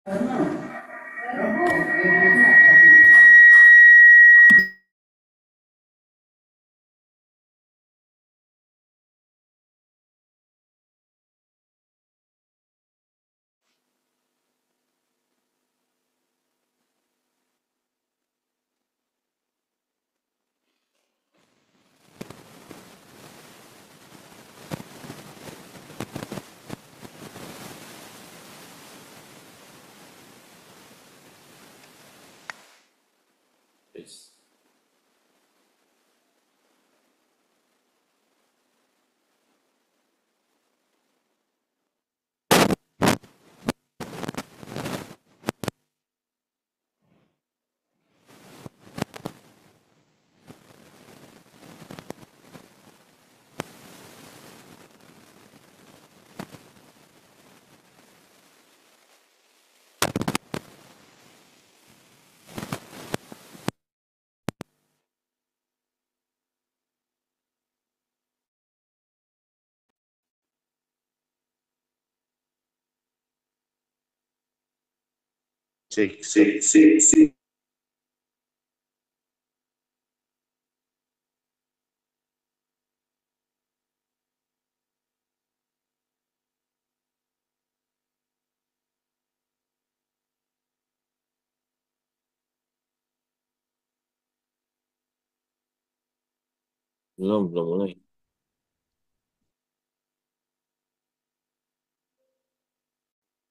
Yes. Cek, cek, cek, cek. Belum mulai.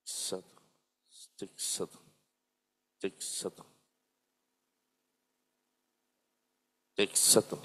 Satu, cek satu, cek satu, cek satu.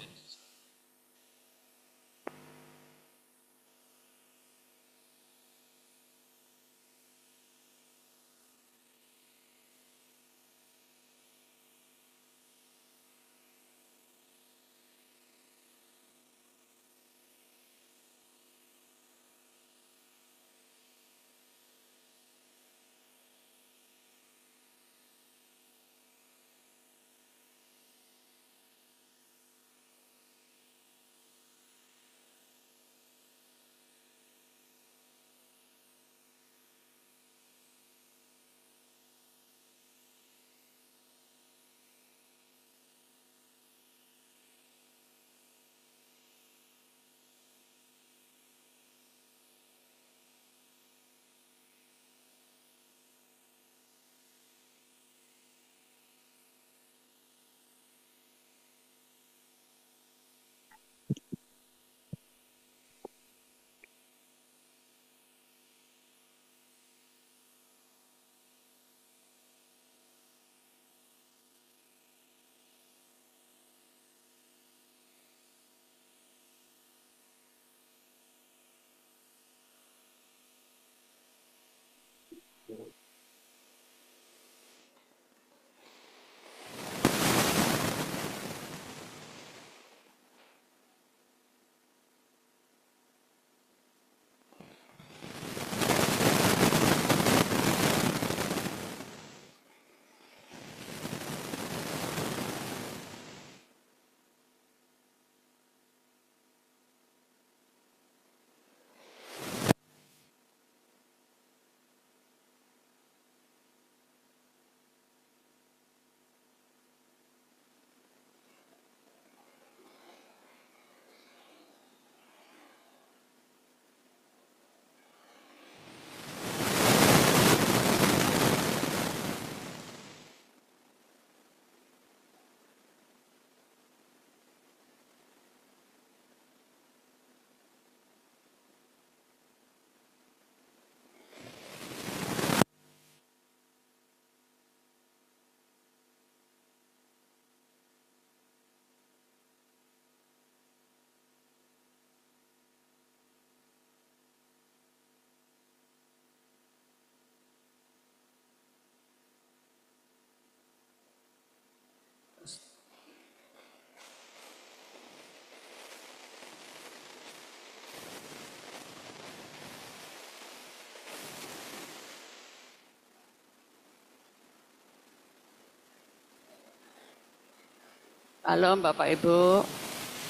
Halo Bapak Ibu,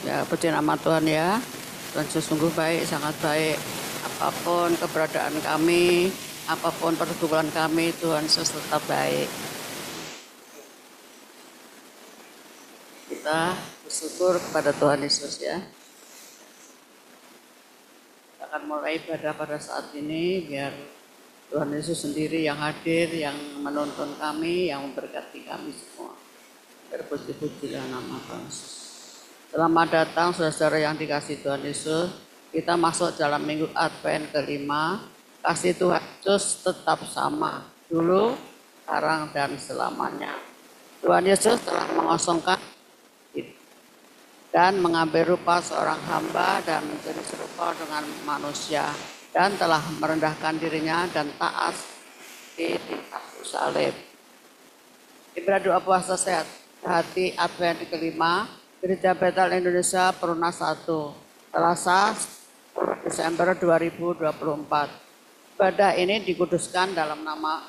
ya puji nama Tuhan ya. Tuhan sesungguh baik, sangat baik. Apapun keberadaan kami, apapun pergumulan kami, Tuhan Yesus tetap baik. Kita bersyukur kepada Tuhan Yesus ya. Kita akan mulai ibadah pada saat ini biar Tuhan Yesus sendiri yang hadir, yang menuntun kami, yang memberkati kami semua. Berpuji-pujilah nama Tuhan Yesus. Selamat datang saudara-saudara yang dikasihi Tuhan Yesus. Kita masuk dalam minggu Advent kelima. Kasih Tuhan Yesus tetap sama dulu, sekarang dan selamanya. Tuhan Yesus telah mengosongkan dan mengambil rupa seorang hamba dan menjadi serupa dengan manusia dan telah merendahkan dirinya dan taat di kayu salib. Ibadah doa puasa sehat hati Advent kelima, Gereja Betel Indonesia Perumnas 1, Selasa 10 Desember 2024. Ibadah ini dikuduskan dalam nama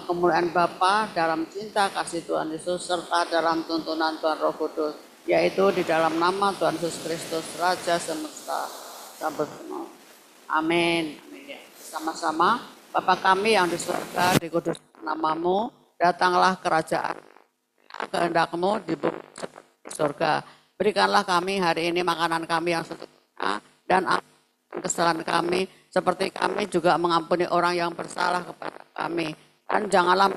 kemuliaan Bapa, dalam cinta kasih Tuhan Yesus, serta dalam tuntunan Tuhan Roh Kudus, yaitu di dalam nama Tuhan Yesus Kristus, Raja semesta, sampai semua. Amin. Amin. Sama-sama, Bapa kami yang di surga, dikuduskan namamu, datanglah kerajaan, kehendak-Mu di bumi seperti di surga. Berikanlah kami hari ini makanan kami yang secukupnya, dan ampuni kesalahan kami, seperti kami juga mengampuni orang yang bersalah kepada kami. Dan janganlah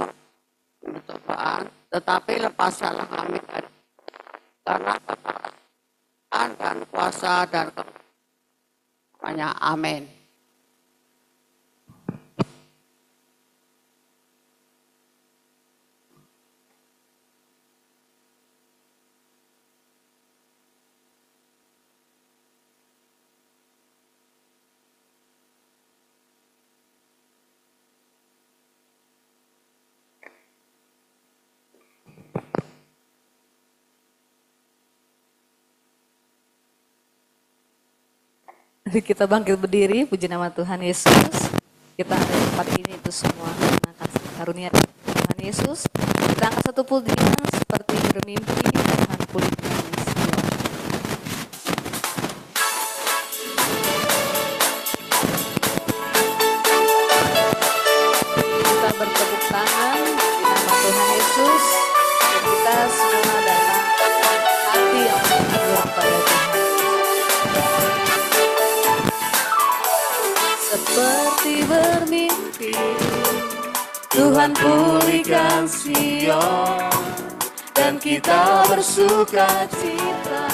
mencobaan, tetapi lepaskanlah kami dari karena kebenaran dan kuasa dan kemuliaan. Amin. Mari kita bangkit berdiri, puji nama Tuhan Yesus. Kita ada di tempat ini itu semua karena kasih karunia Tuhan Yesus. Kita angkat satu pujian seperti bermimpi, Tuhan pulihkan Sion. Kita bertepuk tangan di nama Tuhan Yesus. Kita semua datang hati yang menghibur kepada Tuhan. Seperti bermimpi, Tuhan pulihkan Sion, dan kita bersuka cita,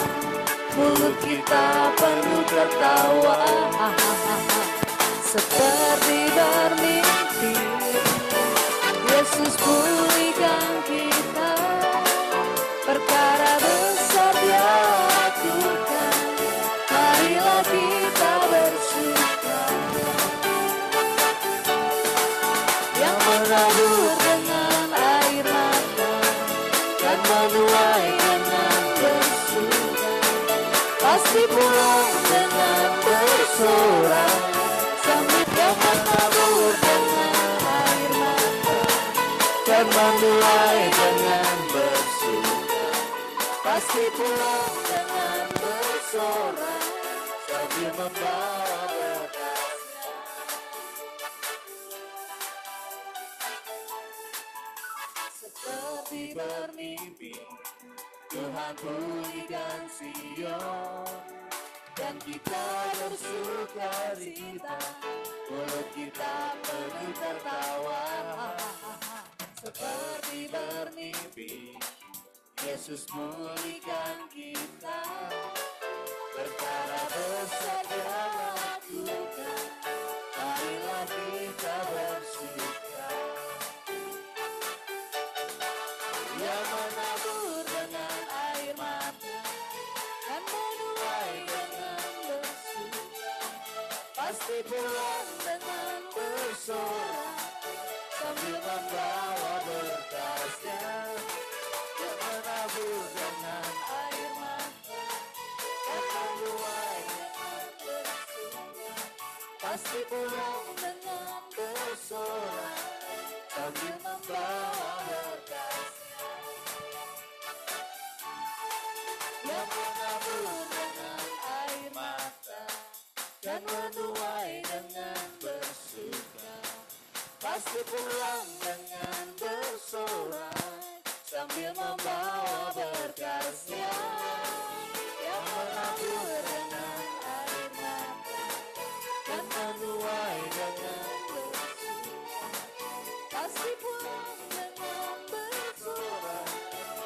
mulut kita penuh tertawa. Seperti bermimpi, Yesus pulihkan kita, perkara besar Dia lakukan, marilah kita bersuka. Menabur dengan air mata dan menuai dengan bersuka, pasti pulang dengan bersorak. Sambil yang menabur dengan air mata dan menuai dengan bersuka, pasti pulang dengan bersorak sambil membawa berkat. Seperti bermimpi, Tuhan pulihkan Sion, dan kita bersuka cita, mulut kita penuh tertawa. Seperti bermimpi, Yesus pulihkan kita, perkara besar Dia lakukan, marilah kita bersuka. Yang menabur dengan air mata dan menuai dengan bersuka, pasti pulang dengan bersorak sambil membawa berkasnya. Yang menabur dengan air mata dan menuai dengan bersuka, pasti pulang dengan bersorak sambil membawa berkasnya. Yang menabur dengan air mata dan menuai dengan bersuka, bersuka, pasti pulang dengan bersorak sambil membawa berkasnya yang menabur dengan air mata dan menuai dengan bersuka, pasti pulang dengan bersorak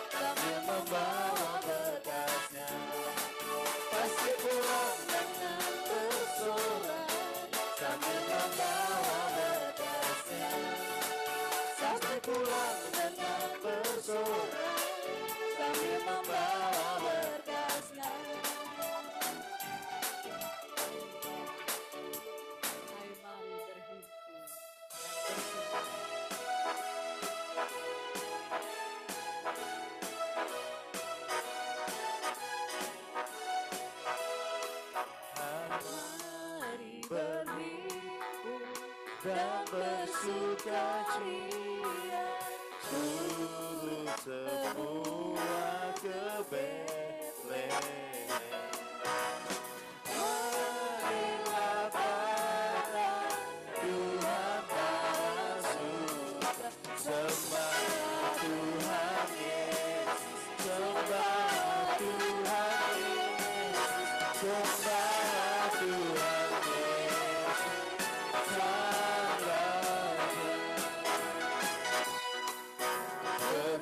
sambil membawa berkasnya, pasti pulang dengan bersorak sambil membawa berkasnya, pasti pulang dengan bersorak sambil membawa berkasnya. Ayo mari berhimpun dan bersorak. Mari berhimpun dan bersukacita, Suruh semua ke Betlehem. Marilah pada Tuhan Yesus, sembah Tuhan Yesus, sembah Tuhan Yesus, sembah Tuhan Yesus, Sang Raja.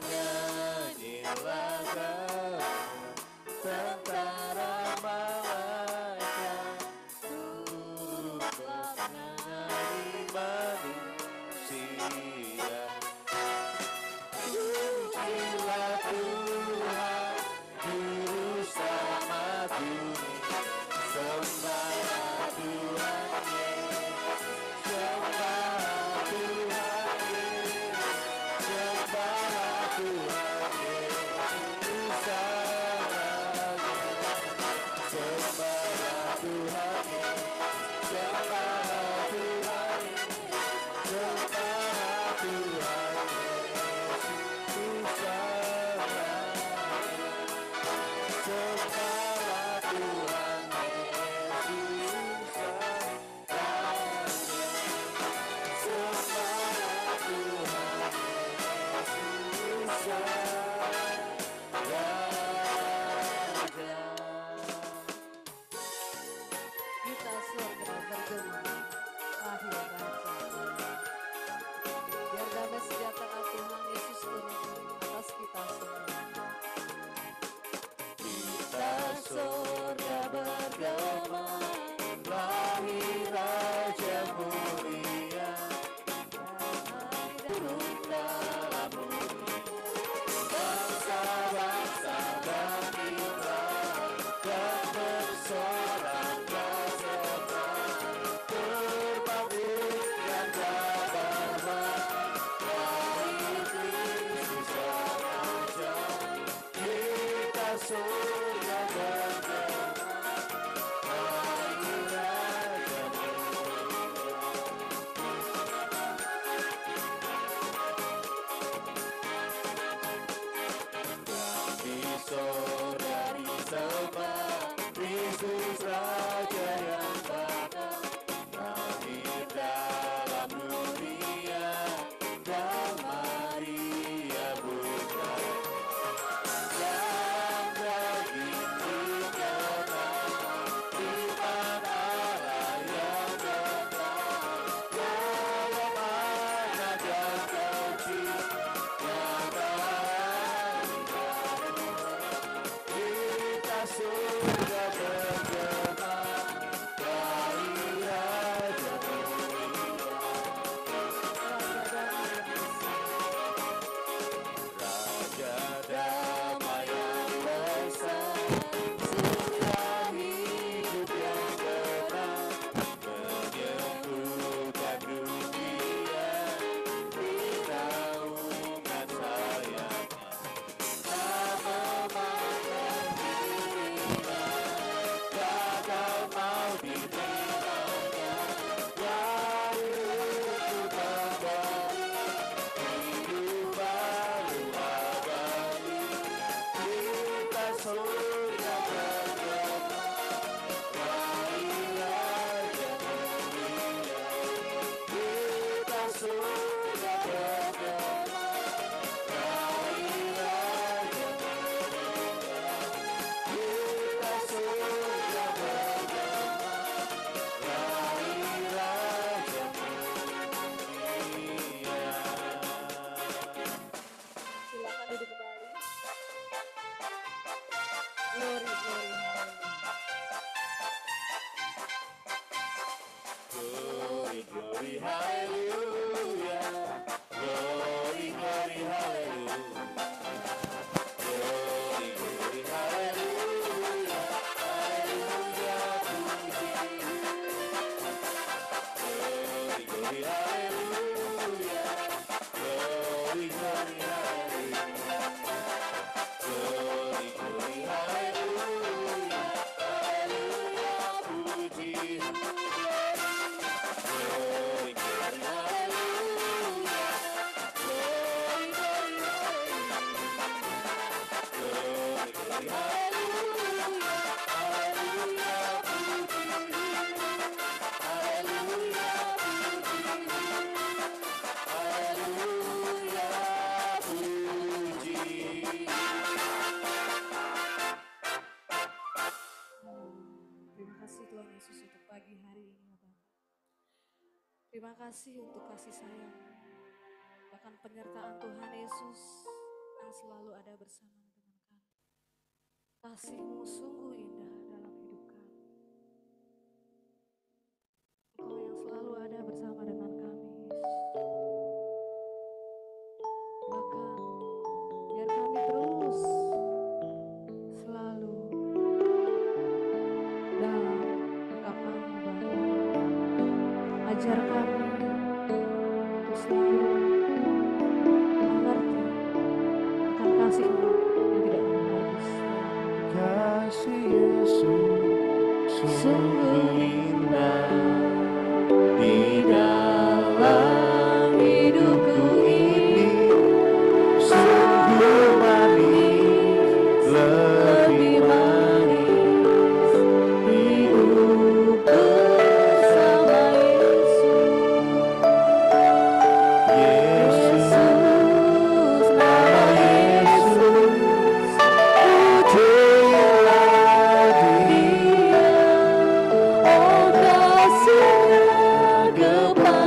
Bernyanyilah kamu, tentara malaikat, turutlah menyanyi manusia. Pujilah Tuhan, Juru Selamat dunia, sembah Tuhan Yesus, sembah Tuhan Yesus, sembah Tuhan Yesus, Sang Raja. Sembah Tuhan Yesus, sembah Tuhan Yesus, sembah Tuhan Yesus, Sang Raja. Sembah Tuhan Yesus, Sang Raja. Sembah Tuhan Yesus, Sang Raja. kita surga bergema, lahir Raja. Biar damai sejahtera Tuhan Yesus turun atas kita semua. Kita surga bergema, lahir Raja mulia, turun dalam bumi. Bangsa-bangsa bangkitlah dan bersorak-sorai, berbangkit dan berdamai, lahir Kristus Sang Raja. Kita surga bergema, lahir Raja mulia. Kami saudari sembah Kristus Raja yang datang, lahir dalam dunia, dan Maria buka. Yang daging dikenakan, iman Allah yang datang, dalam anak yang kecil, yang baik. Kita surga bergema, lahir Raja mulia. Raja damai yang besar, surga hidup yang tenang, menyembuhkan dunia di naungan sayapnya. Tak memandang dirinya, gagal mau diterimanya, lahir untuk kembali, hidup baru abadi. Kita surga Glory, glory, hallelujah. Glory, glory, hallelujah. Glory, glory, hallelujah. Hallelujah, puji. Glory, glory, hallelujah. Glory, glory, hallelujah. Glory, glory, hallelujah. Hallelujah, puji. Glory, glory, hallelujah. Glory, glory, hallelujah. Glory, glory, hallelujah. Hallelujah, puji. Hallelujah, puji. Terima kasih Tuhan Yesus untuk pagi hari ini ya Bapa. Terima kasih untuk kasih sayang, bahkan penyertaan Tuhan Yesus yang selalu ada bersama dengan kami. Kasih-Mu sungguh indah dalam hidup kami. Engkau yang selalu ada bersama dengan kami, Yesus. Bahkan biar kami terus selalu dalam genggaman-Mu Bapa. Ajar kami untuk selalu mengerti akan kasih-Mu yang tidak pernah habis. Kasih Yesus sungguh indah di dalam hidupku ini, sungguh manis, lebih manis hidup bersama Yesus. Nama Yesus, pujilah Dia, oh kasih kepada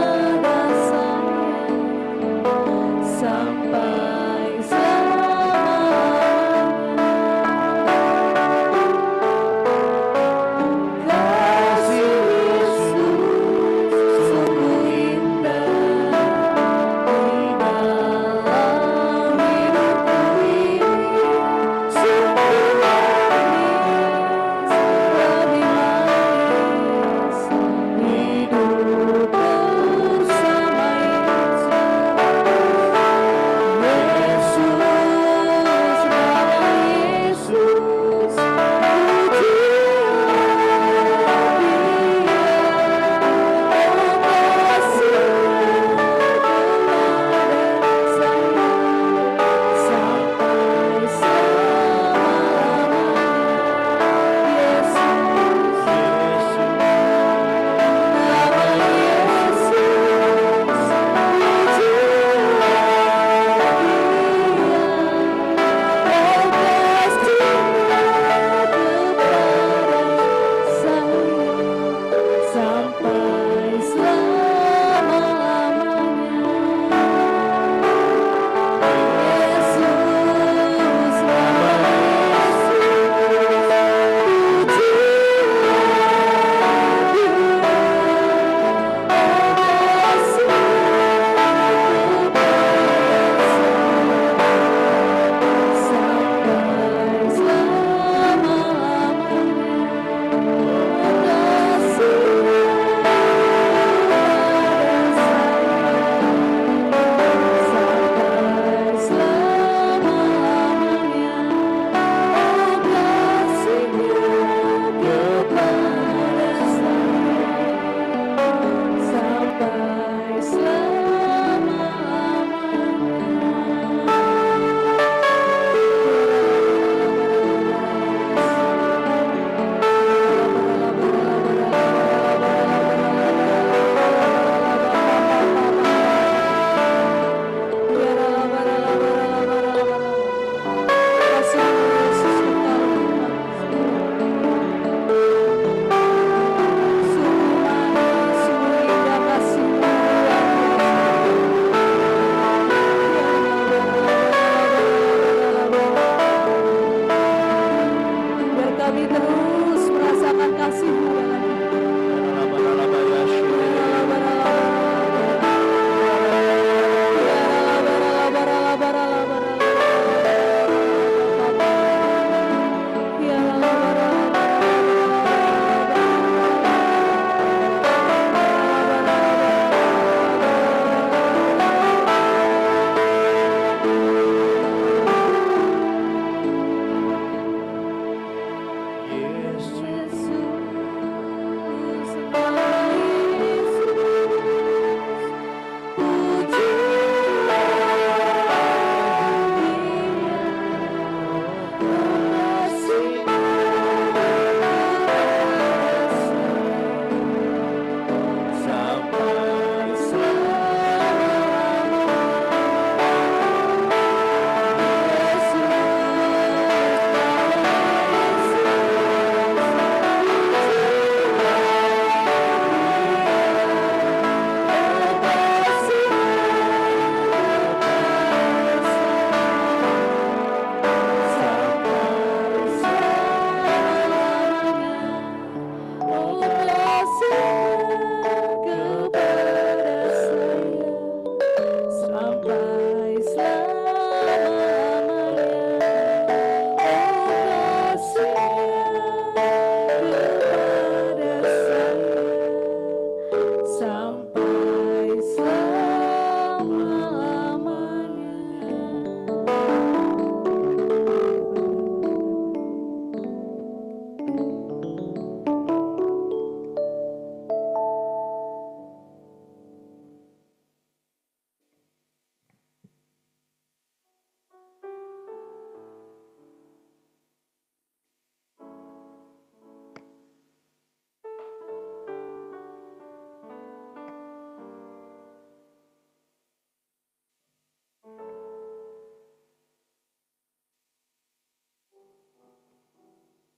kami terus merasakan kasih-Mu dalam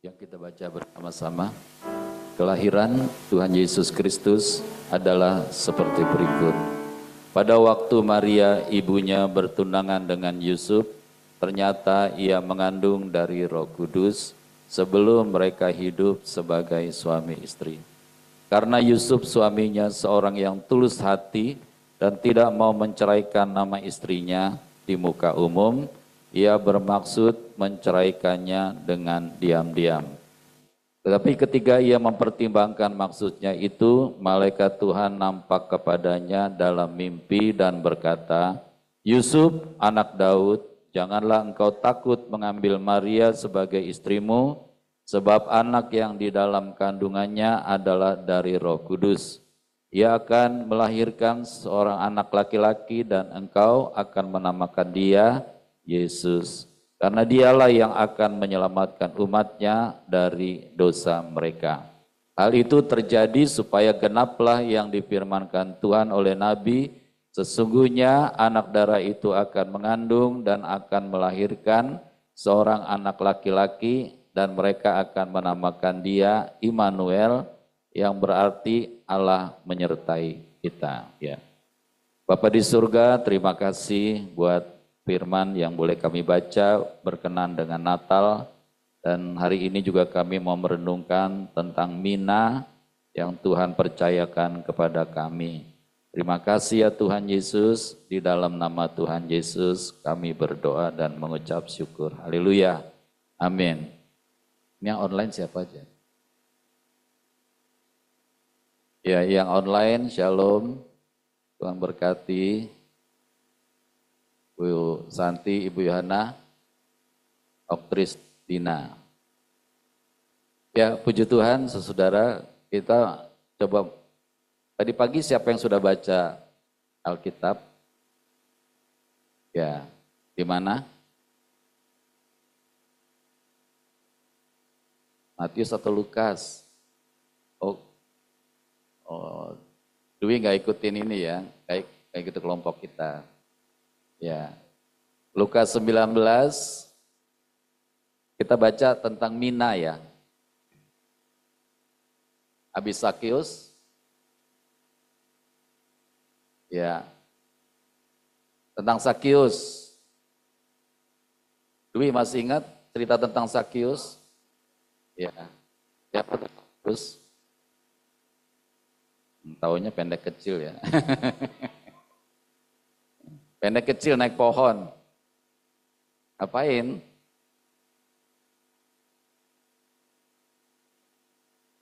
Yang kita baca bersama-sama, kelahiran Tuhan Yesus Kristus adalah seperti berikut. Pada waktu Maria ibunya bertunangan dengan Yusuf, ternyata ia mengandung dari Roh Kudus sebelum mereka hidup sebagai suami istri. Karena Yusuf suaminya seorang yang tulus hati dan tidak mau menceraikan nama istrinya di muka umum, ia bermaksud menceraikannya dengan diam-diam. Tetapi ketika ia mempertimbangkan maksudnya itu, malaikat Tuhan nampak kepadanya dalam mimpi dan berkata, Yusuf, anak Daud, janganlah engkau takut mengambil Maria sebagai istrimu, sebab anak yang di dalam kandungannya adalah dari Roh Kudus. Ia akan melahirkan seorang anak laki-laki dan engkau akan menamakan dia Yesus, karena dialah yang akan menyelamatkan umatnya dari dosa mereka. Hal itu terjadi supaya genaplah yang difirmankan Tuhan oleh Nabi, sesungguhnya anak darah itu akan mengandung dan akan melahirkan seorang anak laki-laki dan mereka akan menamakan dia Immanuel, yang berarti Allah menyertai kita. Ya. Bapa di surga, terima kasih buat firman yang boleh kami baca berkenan dengan Natal, dan hari ini juga kami mau merenungkan tentang Mina yang Tuhan percayakan kepada kami. Terima kasih ya Tuhan Yesus, di dalam nama Tuhan Yesus kami berdoa dan mengucap syukur. Haleluya. Amin. Ini yang online siapa aja? Ya, yang online shalom. Tuhan berkati. Ibu Santi, Ibu Yohana, Oktris Dina. Ya, puji Tuhan, saudara, kita coba, tadi pagi siapa yang sudah baca Alkitab? Ya, di mana? Matius atau Lukas? Dwi nggak ikutin ini ya, kayak gitu kelompok kita. Ya, Lukas 19, kita baca tentang Mina ya. Habis Sakius, ya, tentang Sakius. Dwi masih ingat cerita tentang Sakius? Ya, siapa tuh? Terus taunya pendek kecil ya. Pendek kecil naik pohon. Ngapain?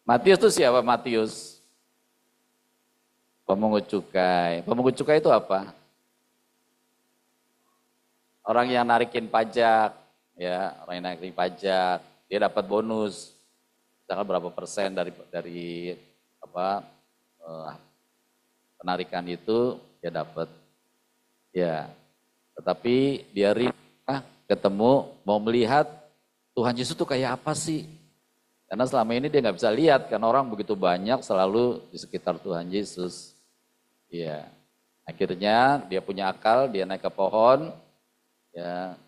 Matius itu siapa Matius? Pemungut cukai. Pemungut cukai itu apa? Orang yang narikin pajak, ya, orang yang narikin pajak, dia dapat bonus. Misalkan berapa persen dari apa penarikan itu dia dapat. Ya. Tetapi dia ketemu mau melihat Tuhan Yesus itu kayak apa sih? Karena selama ini dia nggak bisa lihat karena orang begitu banyak selalu di sekitar Tuhan Yesus. Ya, akhirnya dia punya akal, dia naik ke pohon, ya,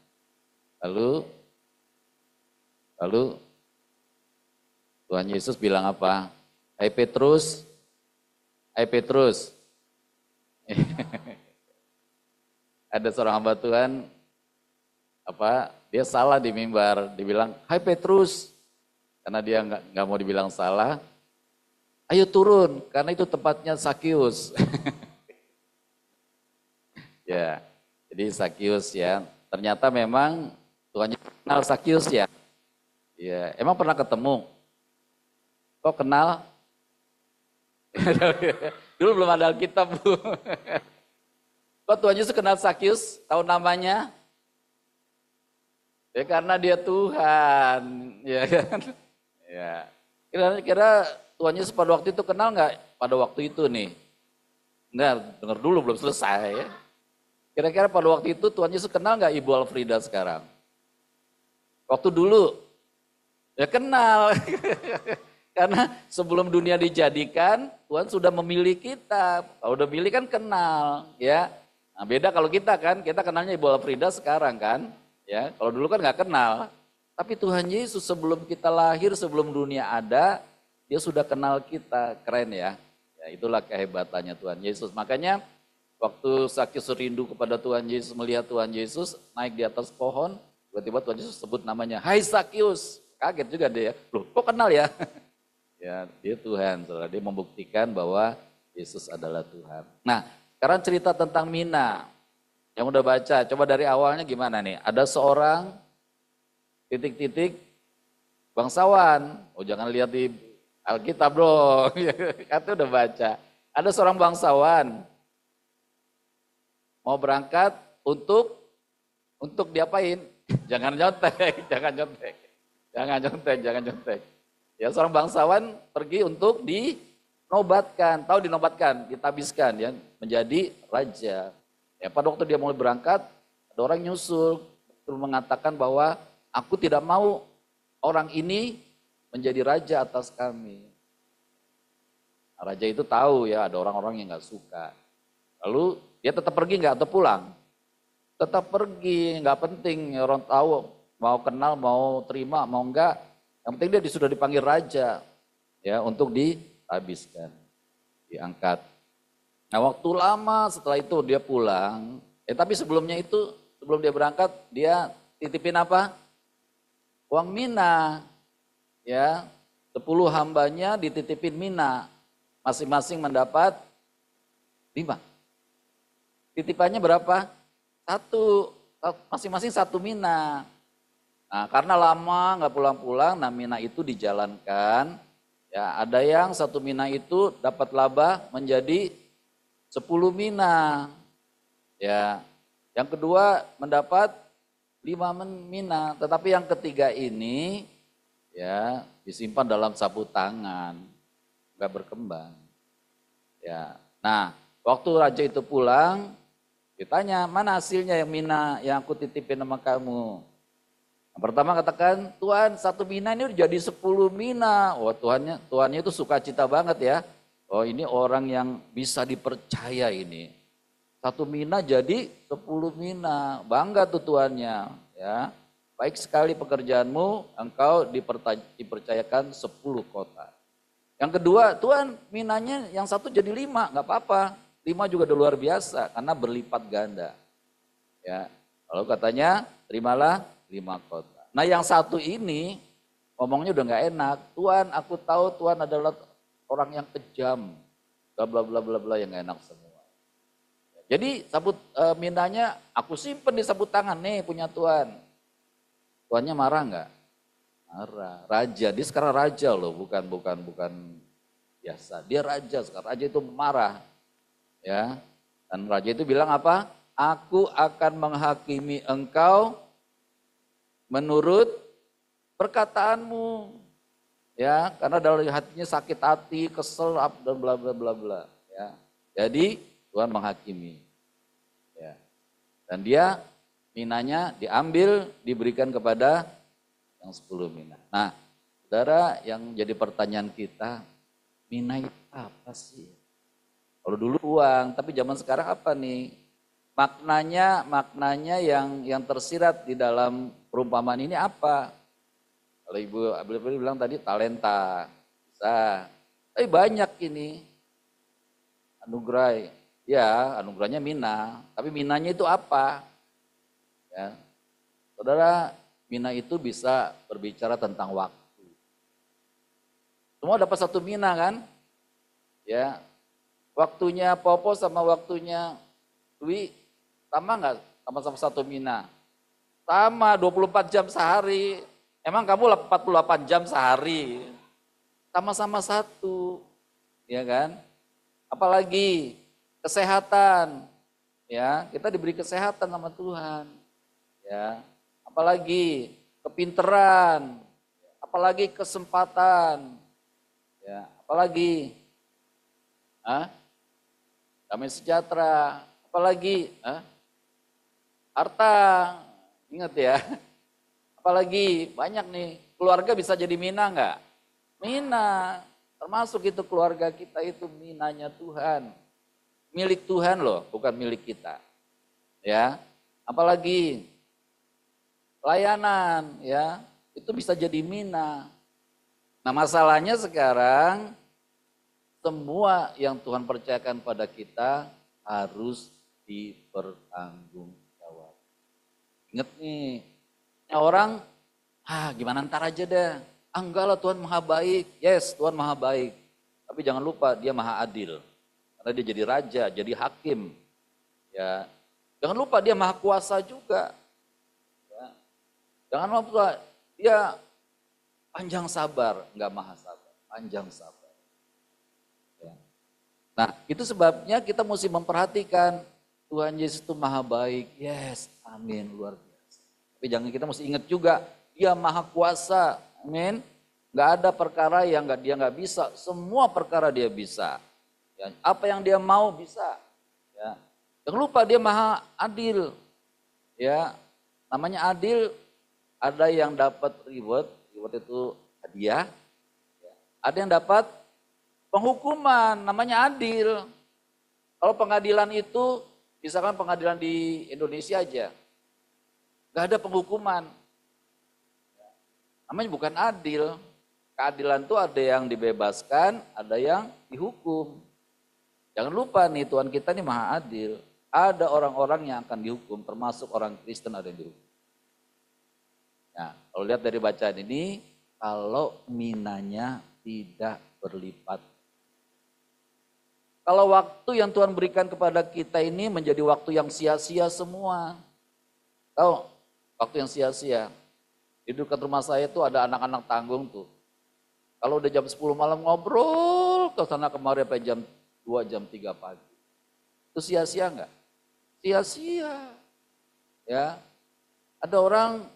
lalu Tuhan Yesus bilang apa? Hai Petrus, hai Petrus. Ada seorang hamba Tuhan, dia salah di mimbar, dibilang, hai Petrus. Karena dia nggak mau dibilang salah, ayo turun, karena itu tempatnya Sakius. Ya, jadi Sakius ya, ternyata memang Tuhan kenal Sakius ya. Ya, emang pernah ketemu? Kok kenal? Dulu belum ada Alkitab, Bu. Kok Tuhan Yesus kenal Sakius? Tahu namanya? Ya karena dia Tuhan, ya kan? Ya, kira-kira Tuhan Yesus pada waktu itu kenal nggak? Pada waktu itu nih, nggak, dengar dulu belum selesai. Ya. Kira-kira pada waktu itu Tuhan Yesus kenal nggak Ibu Alfrida sekarang? Waktu dulu, ya kenal. Karena sebelum dunia dijadikan, Tuhan sudah memilih kita. Kalau udah milih kan kenal, ya. Nah, beda kalau kita kan, kita kenalnya Ibu Alfrida sekarang kan, ya. Kalau dulu kan nggak kenal. Tapi Tuhan Yesus sebelum kita lahir, sebelum dunia ada, dia sudah kenal kita. Keren ya. Ya itulah kehebatannya Tuhan Yesus. Makanya waktu Sakius rindu kepada Tuhan Yesus, melihat Tuhan Yesus naik di atas pohon, tiba-tiba Tuhan Yesus sebut namanya, hai Sakius. Kaget juga dia, loh kok kenal ya? Ya dia Tuhan, dia membuktikan bahwa Yesus adalah Tuhan. Nah sekarang cerita tentang Mina. Yang udah baca, coba dari awalnya gimana nih? Ada seorang titik-titik bangsawan. Oh jangan lihat di Alkitab dong. Kata udah baca. Ada seorang bangsawan mau berangkat untuk diapain? Jangan nyontek, jangan nyontek. Jangan nyontek, jangan nyontek. Ya seorang bangsawan pergi untuk dinobatkan. Tahu dinobatkan, ditabiskan ya menjadi raja. Ya pada waktu dia mulai berangkat, ada orang nyusul mengatakan bahwa aku tidak mau orang ini menjadi raja atas kami. Nah, raja itu tahu ya ada orang-orang yang gak suka. Lalu dia tetap pergi gak atau pulang? Tetap pergi, gak penting orang tahu mau kenal, mau terima, mau enggak. Yang penting dia sudah dipanggil raja ya untuk dihabiskan, diangkat. Nah waktu lama setelah itu dia pulang, tapi sebelumnya itu sebelum dia berangkat dia titipin apa? Uang mina, ya 10 hambanya dititipin mina, masing-masing mendapat 5. Titipannya berapa? 1, masing-masing 1 mina. Nah karena lama nggak pulang-pulang, nah mina itu dijalankan. Ya ada yang 1 mina itu dapat laba menjadi 10 mina. Ya, yang kedua mendapat 5 mina, tetapi yang ketiga ini ya disimpan dalam sapu tangan, nggak berkembang. Ya, nah waktu raja itu pulang, ditanya mana hasilnya yang mina yang aku titipin sama kamu. Yang pertama katakan, Tuhan 1 mina ini udah jadi 10 mina. Wah Tuhannya itu sukacita banget ya. Oh ini orang yang bisa dipercaya ini. 1 mina jadi 10 mina. Bangga tuh tuannya. Ya. Baik sekali pekerjaanmu, engkau dipercayakan 10 kota. Yang kedua, Tuhan minanya yang 1 jadi 5, gak apa-apa. 5 juga udah luar biasa karena berlipat ganda. Ya. Lalu katanya terimalah 5 kota. Nah yang 1 ini ngomongnya udah nggak enak. Tuhan, aku tahu Tuhan adalah orang yang kejam, bla bla bla bla bla, yang nggak enak semua. Jadi minanya aku simpen di sabut tangan nih, punya Tuhan. Tuannya marah nggak? Marah. Raja, dia sekarang raja loh, bukan biasa. Dia raja sekarang. Raja itu marah, ya. Dan raja itu bilang apa? Aku akan menghakimi engkau menurut perkataanmu, ya. Karena dari hatinya sakit hati, kesel, dan bla bla bla bla, ya. Jadi Tuhan menghakimi, ya. Dan dia minanya diambil, diberikan kepada yang 10 mina. Nah, saudara, yang jadi pertanyaan kita, mina itu apa sih? Kalau dulu uang, tapi zaman sekarang apa nih? Maknanya yang tersirat di dalam perumpamaan ini apa? Kalau Ibu bilang tadi talenta, bisa. Tapi banyak ini anugerah, ya anugerahnya mina. Tapi minanya itu apa? Ya, saudara, mina itu bisa berbicara tentang waktu. Semua dapat satu mina kan? Ya, waktunya Popo sama waktunya Dwi sama nggak? Sama-sama satu mina. Sama 24 jam sehari. Emang kamu 48 jam sehari. Sama-sama satu. Ya kan? Apalagi kesehatan. Ya, kita diberi kesehatan sama Tuhan. Ya, apalagi kepinteran, apalagi kesempatan. Ya, apalagi damai sejahtera, apalagi harta, ingat ya. Apalagi banyak nih, keluarga bisa jadi mina enggak? Mina, termasuk itu keluarga kita itu minanya Tuhan. Milik Tuhan loh, bukan milik kita. Ya, apalagi layanan, ya, itu bisa jadi mina. Nah, masalahnya sekarang semua yang Tuhan percayakan pada kita harus dipertanggungjawab. Ingat nih, orang, gimana ntar aja deh. Enggak lah, Tuhan maha baik. Yes, Tuhan maha baik. Tapi jangan lupa dia maha adil. Karena dia jadi raja, jadi hakim. Ya, jangan lupa dia maha kuasa juga. Ya. Jangan lupa dia panjang sabar, enggak maha sabar, panjang sabar. Ya. Nah, itu sebabnya kita mesti memperhatikan Tuhan Yesus itu maha baik. Yes, amin, luar biasa. Tapi jangan, kita mesti ingat juga dia maha kuasa. Amin. Enggak ada perkara yang dia enggak bisa, semua perkara dia bisa. Ya, apa yang dia mau bisa. Ya. Jangan lupa dia maha adil. Ya, namanya adil, ada yang dapat reward itu hadiah. Ya. Ada yang dapat penghukuman, namanya adil. Kalau pengadilan itu, misalkan pengadilan di Indonesia aja, gak ada penghukuman. Ya. Namanya bukan adil. Keadilan itu ada yang dibebaskan, ada yang dihukum. Jangan lupa nih, Tuhan kita ini maha adil. Ada orang-orang yang akan dihukum, termasuk orang Kristen ada yang dihukum. Nah, kalau lihat dari bacaan ini, kalau minanya tidak berlipat. Kalau waktu yang Tuhan berikan kepada kita ini menjadi waktu yang sia-sia semua. Tahu, waktu yang sia-sia. Di dekat rumah saya tuh ada anak-anak tanggung tuh. Kalau udah jam 10 malam ngobrol ke sana kemari sampai jam 2, jam 3 pagi. Itu sia-sia enggak? Sia-sia. Ya. Ada orang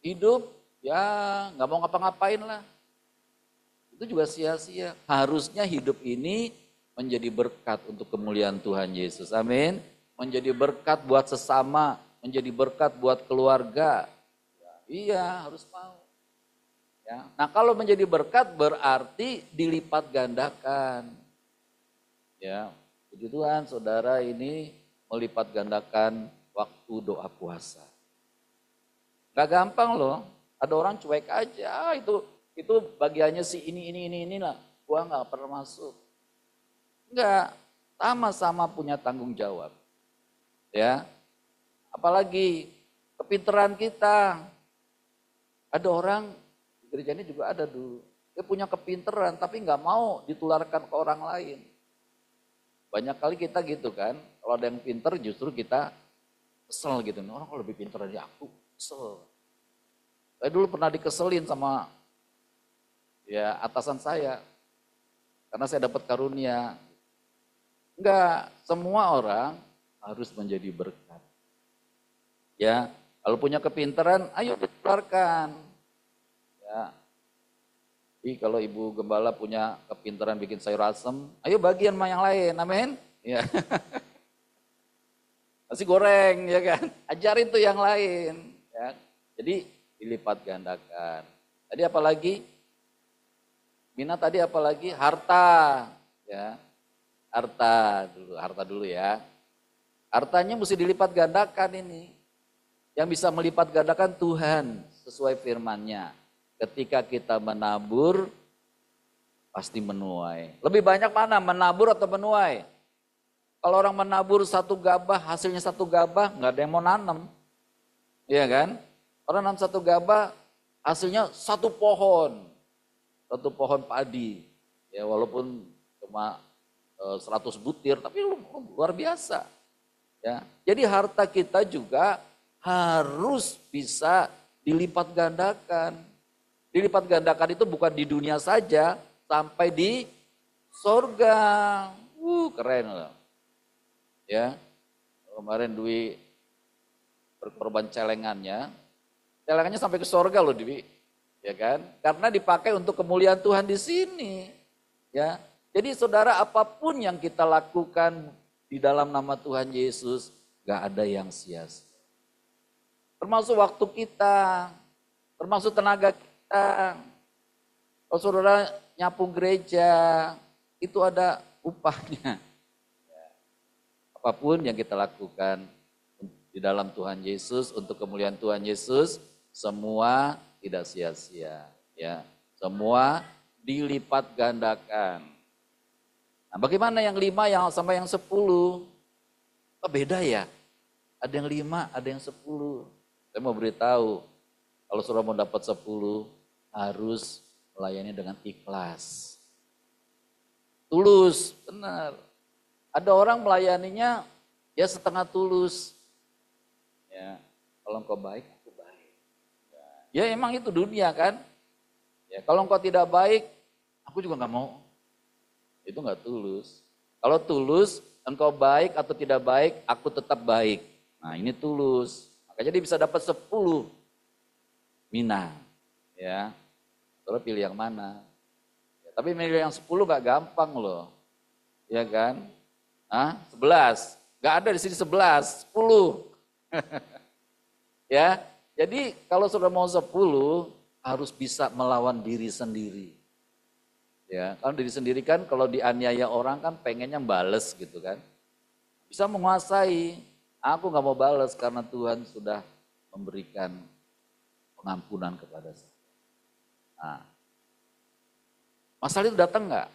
hidup ya nggak mau ngapa-ngapain lah. Itu juga sia-sia. Harusnya hidup ini menjadi berkat untuk kemuliaan Tuhan Yesus. Amin. Menjadi berkat buat sesama, menjadi berkat buat keluarga. Ya, iya, harus mau. Ya. Nah, kalau menjadi berkat berarti dilipat gandakan. Ya, puji Tuhan, saudara ini melipat gandakan waktu doa puasa. Gak gampang loh. Ada orang cuek aja, itu bagiannya si ini lah. Gua gak pernah masuk. Enggak, sama-sama punya tanggung jawab. Ya. Apalagi kepinteran kita. Ada orang Gereja ini juga ada dulu. Dia punya kepinteran tapi nggak mau ditularkan ke orang lain. Banyak kali kita gitu kan, kalau ada yang pinter justru kita kesel gitu. Orang kalau lebih pinter dari aku, kesel. Saya dulu pernah dikeselin sama ya atasan saya. Karena saya dapat karunia. Enggak, semua orang harus menjadi berkat. Ya, kalau punya kepintaran, ayo ditularkan. Ya. Jadi kalau Ibu Gembala punya kepintaran bikin sayur asem, ayo bagian sama yang lain, amin. Ya. Nasi goreng, ya kan? Ajarin tuh yang lain. Ya. Jadi dilipat gandakan. Tadi apalagi? Mina tadi apalagi? Harta. Ya. Harta dulu ya. Hartanya mesti dilipat gandakan ini. Yang bisa melipat gandakan Tuhan sesuai firman-Nya. Ketika kita menabur, pasti menuai. Lebih banyak mana, menabur atau menuai? Kalau orang menabur 1 gabah, hasilnya 1 gabah, nggak ada yang mau nanam. Iya kan? Orang nanam 1 gabah, hasilnya 1 pohon. 1 pohon padi. Ya walaupun cuma 100 butir, tapi luar biasa. Ya, jadi harta kita juga harus bisa dilipat gandakan. Dilipat gandakan itu bukan di dunia saja, sampai di sorga. Keren loh. Ya, kemarin Dwi berkorban celengannya sampai ke sorga loh Dwi. Ya kan? Karena dipakai untuk kemuliaan Tuhan di sini. Ya, jadi saudara apapun yang kita lakukan di dalam nama Tuhan Yesus, gak ada yang sia-sia. Termasuk waktu kita, termasuk tenaga kita. Kalau saudara nyapu gereja, itu ada upahnya. Apapun yang kita lakukan di dalam Tuhan Yesus, untuk kemuliaan Tuhan Yesus, semua tidak sia-sia. Ya, semua dilipat gandakan. Nah, bagaimana yang 5 yang sama yang 10? Oh, beda ya? Ada yang 5, ada yang 10. Saya mau beritahu, kalau saudara mau dapat 10, harus melayani dengan ikhlas. Tulus, benar. Ada orang melayaninya ya setengah tulus. Ya, kalau engkau baik, aku baik. Ya emang itu dunia kan? Ya, kalau engkau tidak baik, aku juga nggak mau. Itu nggak tulus. Kalau tulus, engkau baik atau tidak baik, aku tetap baik. Nah ini tulus. Makanya dia bisa dapat 10 mina. Ya, saudara pilih yang mana? Ya, tapi milih yang 10 gak gampang loh. Ya kan? 11. Gak ada di sini 11, 10. Ya, jadi kalau saudara mau 10, harus bisa melawan diri sendiri. Ya, kalau diri sendiri kan kalau dianiaya orang kan pengennya bales gitu kan. Bisa menguasai. Aku gak mau bales karena Tuhan sudah memberikan pengampunan kepada saya. Nah, masalah itu datang nggak?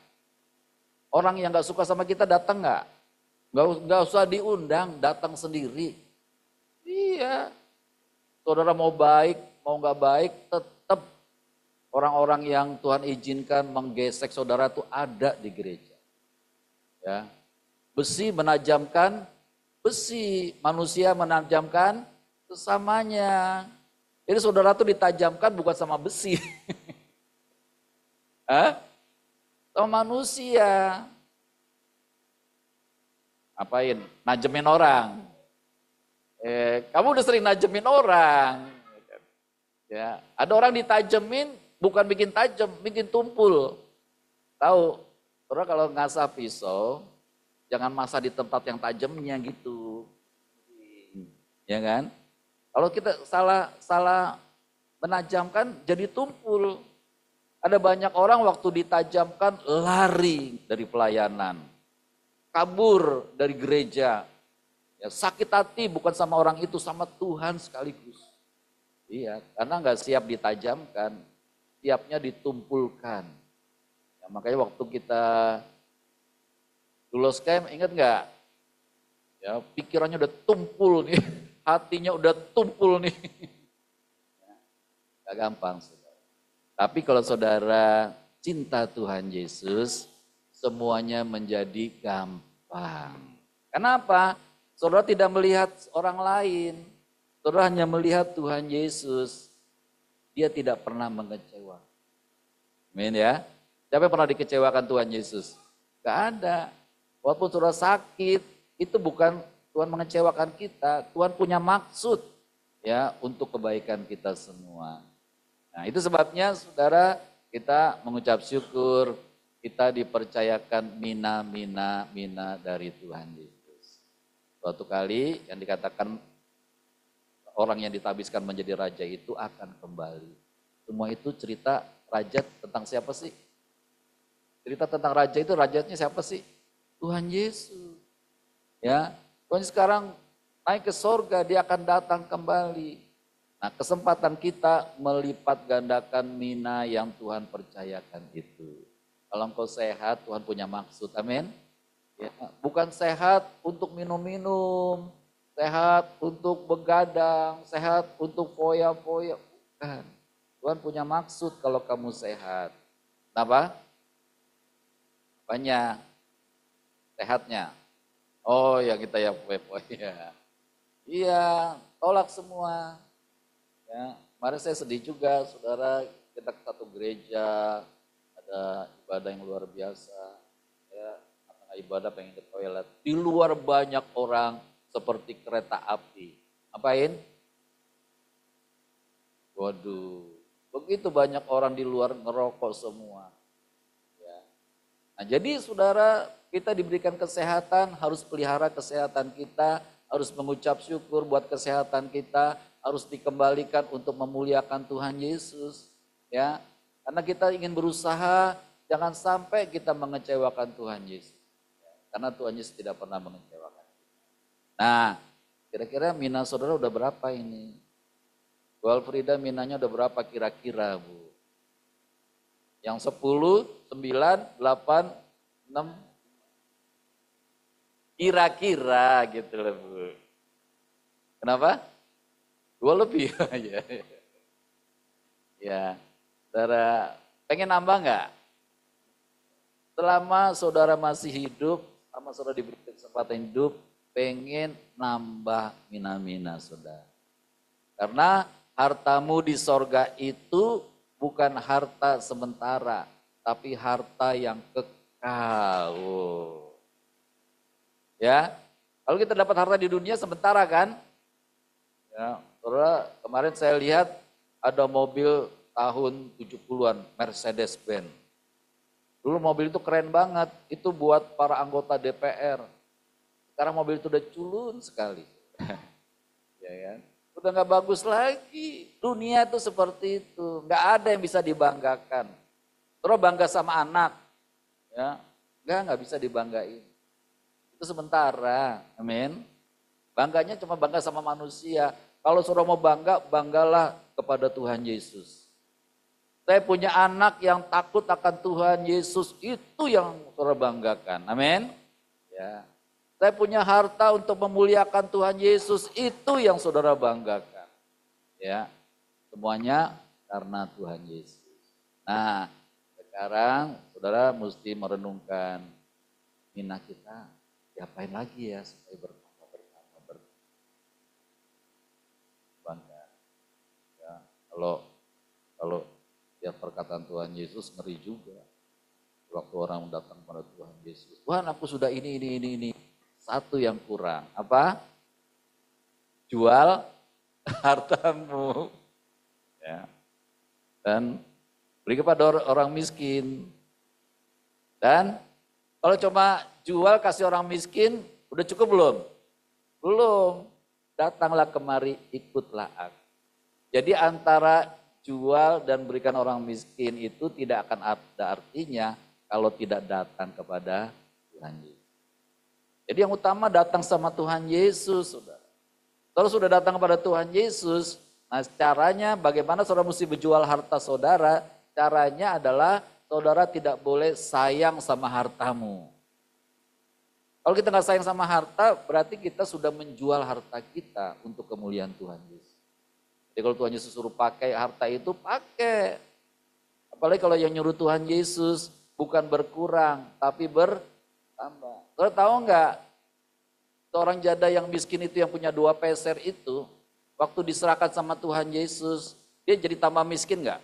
Orang yang nggak suka sama kita datang nggak? Nggak usah diundang, datang sendiri. Iya, saudara mau baik, mau nggak baik, tetap orang-orang yang Tuhan izinkan menggesek saudara itu ada di gereja. Ya, besi menajamkan besi, manusia menajamkan sesamanya. Jadi saudara tuh ditajamkan bukan sama besi. Sama manusia. Ngapain? Najemin orang. Kamu udah sering najemin orang. Ya, ada orang ditajemin bukan bikin tajam, bikin tumpul. Tahu? Saudara kalau ngasah pisau, jangan masak di tempat yang tajamnya gitu. Ya kan? Kalau kita salah menajamkan jadi tumpul. Ada banyak orang waktu ditajamkan lari dari pelayanan. Kabur dari gereja. Ya, sakit hati bukan sama orang itu, sama Tuhan sekaligus. Iya, karena nggak siap ditajamkan, siapnya ditumpulkan. Ya, makanya waktu kita lulus camp, ingat nggak? Ya, pikirannya udah tumpul nih. Hatinya udah tumpul nih. Gak gampang, saudara. Tapi kalau saudara cinta Tuhan Yesus, semuanya menjadi gampang. Kenapa? Saudara tidak melihat orang lain. Saudara hanya melihat Tuhan Yesus. Dia tidak pernah mengecewakan. Amin ya. Siapa yang pernah dikecewakan Tuhan Yesus? Gak ada. Walaupun saudara sakit, itu bukan Tuhan mengecewakan kita. Tuhan punya maksud ya untuk kebaikan kita semua. Nah itu sebabnya saudara kita mengucap syukur, kita dipercayakan mina dari Tuhan Yesus. Suatu kali yang dikatakan orang yang ditabiskan menjadi raja itu akan kembali. Semua itu cerita raja tentang siapa sih? Cerita tentang raja itu rajanya siapa sih? Tuhan Yesus. Ya, Tuhan sekarang naik ke sorga, dia akan datang kembali. Nah kesempatan kita melipat gandakan mina yang Tuhan percayakan itu. Kalau engkau sehat, Tuhan punya maksud, amin. Ya, bukan sehat untuk minum-minum, sehat untuk begadang, sehat untuk foya-foya. Bukan. Tuhan punya maksud kalau kamu sehat. Kenapa? Apanya? Sehatnya. Oh ya kita ya foya-foya. Iya, tolak semua. Ya, kemarin saya sedih juga, saudara, kita ke satu gereja, ada ibadah yang luar biasa. Ya, tengah ibadah pengen ke toilet. Di luar banyak orang seperti kereta api. Ngapain? Waduh, begitu banyak orang di luar ngerokok semua. Ya. Nah jadi saudara, kita diberikan kesehatan, harus pelihara kesehatan kita, harus mengucap syukur buat kesehatan kita, harus dikembalikan untuk memuliakan Tuhan Yesus. Ya, karena kita ingin berusaha, jangan sampai kita mengecewakan Tuhan Yesus. Ya, karena Tuhan Yesus tidak pernah mengecewakan kita. Nah, kira-kira mina saudara udah berapa ini? Bu Alfrida minanya udah berapa kira-kira Bu? Yang 10, 9, 8, 6, kira-kira gitu loh Bu. Kenapa? 2 lebih ya. Ya, saudara pengen nambah nggak? Selama saudara masih hidup, sama saudara diberi kesempatan hidup, pengen nambah mina-mina saudara. Karena hartamu di sorga itu bukan harta sementara, tapi harta yang kekal. Ya, kalau kita dapat harta di dunia sementara kan? Ya, saudara, kemarin saya lihat ada mobil tahun 70-an, Mercedes-Benz. Dulu mobil itu keren banget, itu buat para anggota DPR. Sekarang mobil itu udah culun sekali. Ya kan? Udah gak bagus lagi. Dunia itu seperti itu, gak ada yang bisa dibanggakan. Terus bangga sama anak, ya, gak bisa dibanggain. Itu sementara, amin. Bangganya cuma bangga sama manusia. Kalau saudara mau bangga, banggalah kepada Tuhan Yesus. Saya punya anak yang takut akan Tuhan Yesus, itu yang saudara banggakan. Amin. Ya. Saya punya harta untuk memuliakan Tuhan Yesus, itu yang saudara banggakan. Ya. Semuanya karena Tuhan Yesus. Nah, sekarang saudara mesti merenungkan mina kita, diapain lagi ya supaya bertambah. Bangga. Ya, kalau lihat perkataan Tuhan Yesus ngeri juga. Waktu orang datang pada Tuhan Yesus, Tuhan aku sudah ini. Satu yang kurang, apa? Jual hartamu. Ya. Dan beri kepada orang miskin. Dan kalau cuma jual kasih orang miskin, udah cukup belum? Belum. Datanglah kemari, ikutlah aku. Jadi antara jual dan berikan orang miskin itu tidak akan ada artinya kalau tidak datang kepada Tuhan Yesus. Jadi yang utama datang sama Tuhan Yesus, saudara. Kalau sudah datang kepada Tuhan Yesus, nah caranya bagaimana saudara mesti berjual harta saudara? Caranya adalah saudara tidak boleh sayang sama hartamu. Kalau kita nggak sayang sama harta, berarti kita sudah menjual harta kita untuk kemuliaan Tuhan Yesus. Jadi kalau Tuhan Yesus suruh pakai harta itu, pakai. Apalagi kalau yang nyuruh Tuhan Yesus bukan berkurang, tapi bertambah. Saudara tahu enggak, seorang janda yang miskin itu yang punya 2 peser itu, waktu diserahkan sama Tuhan Yesus, dia jadi tambah miskin enggak?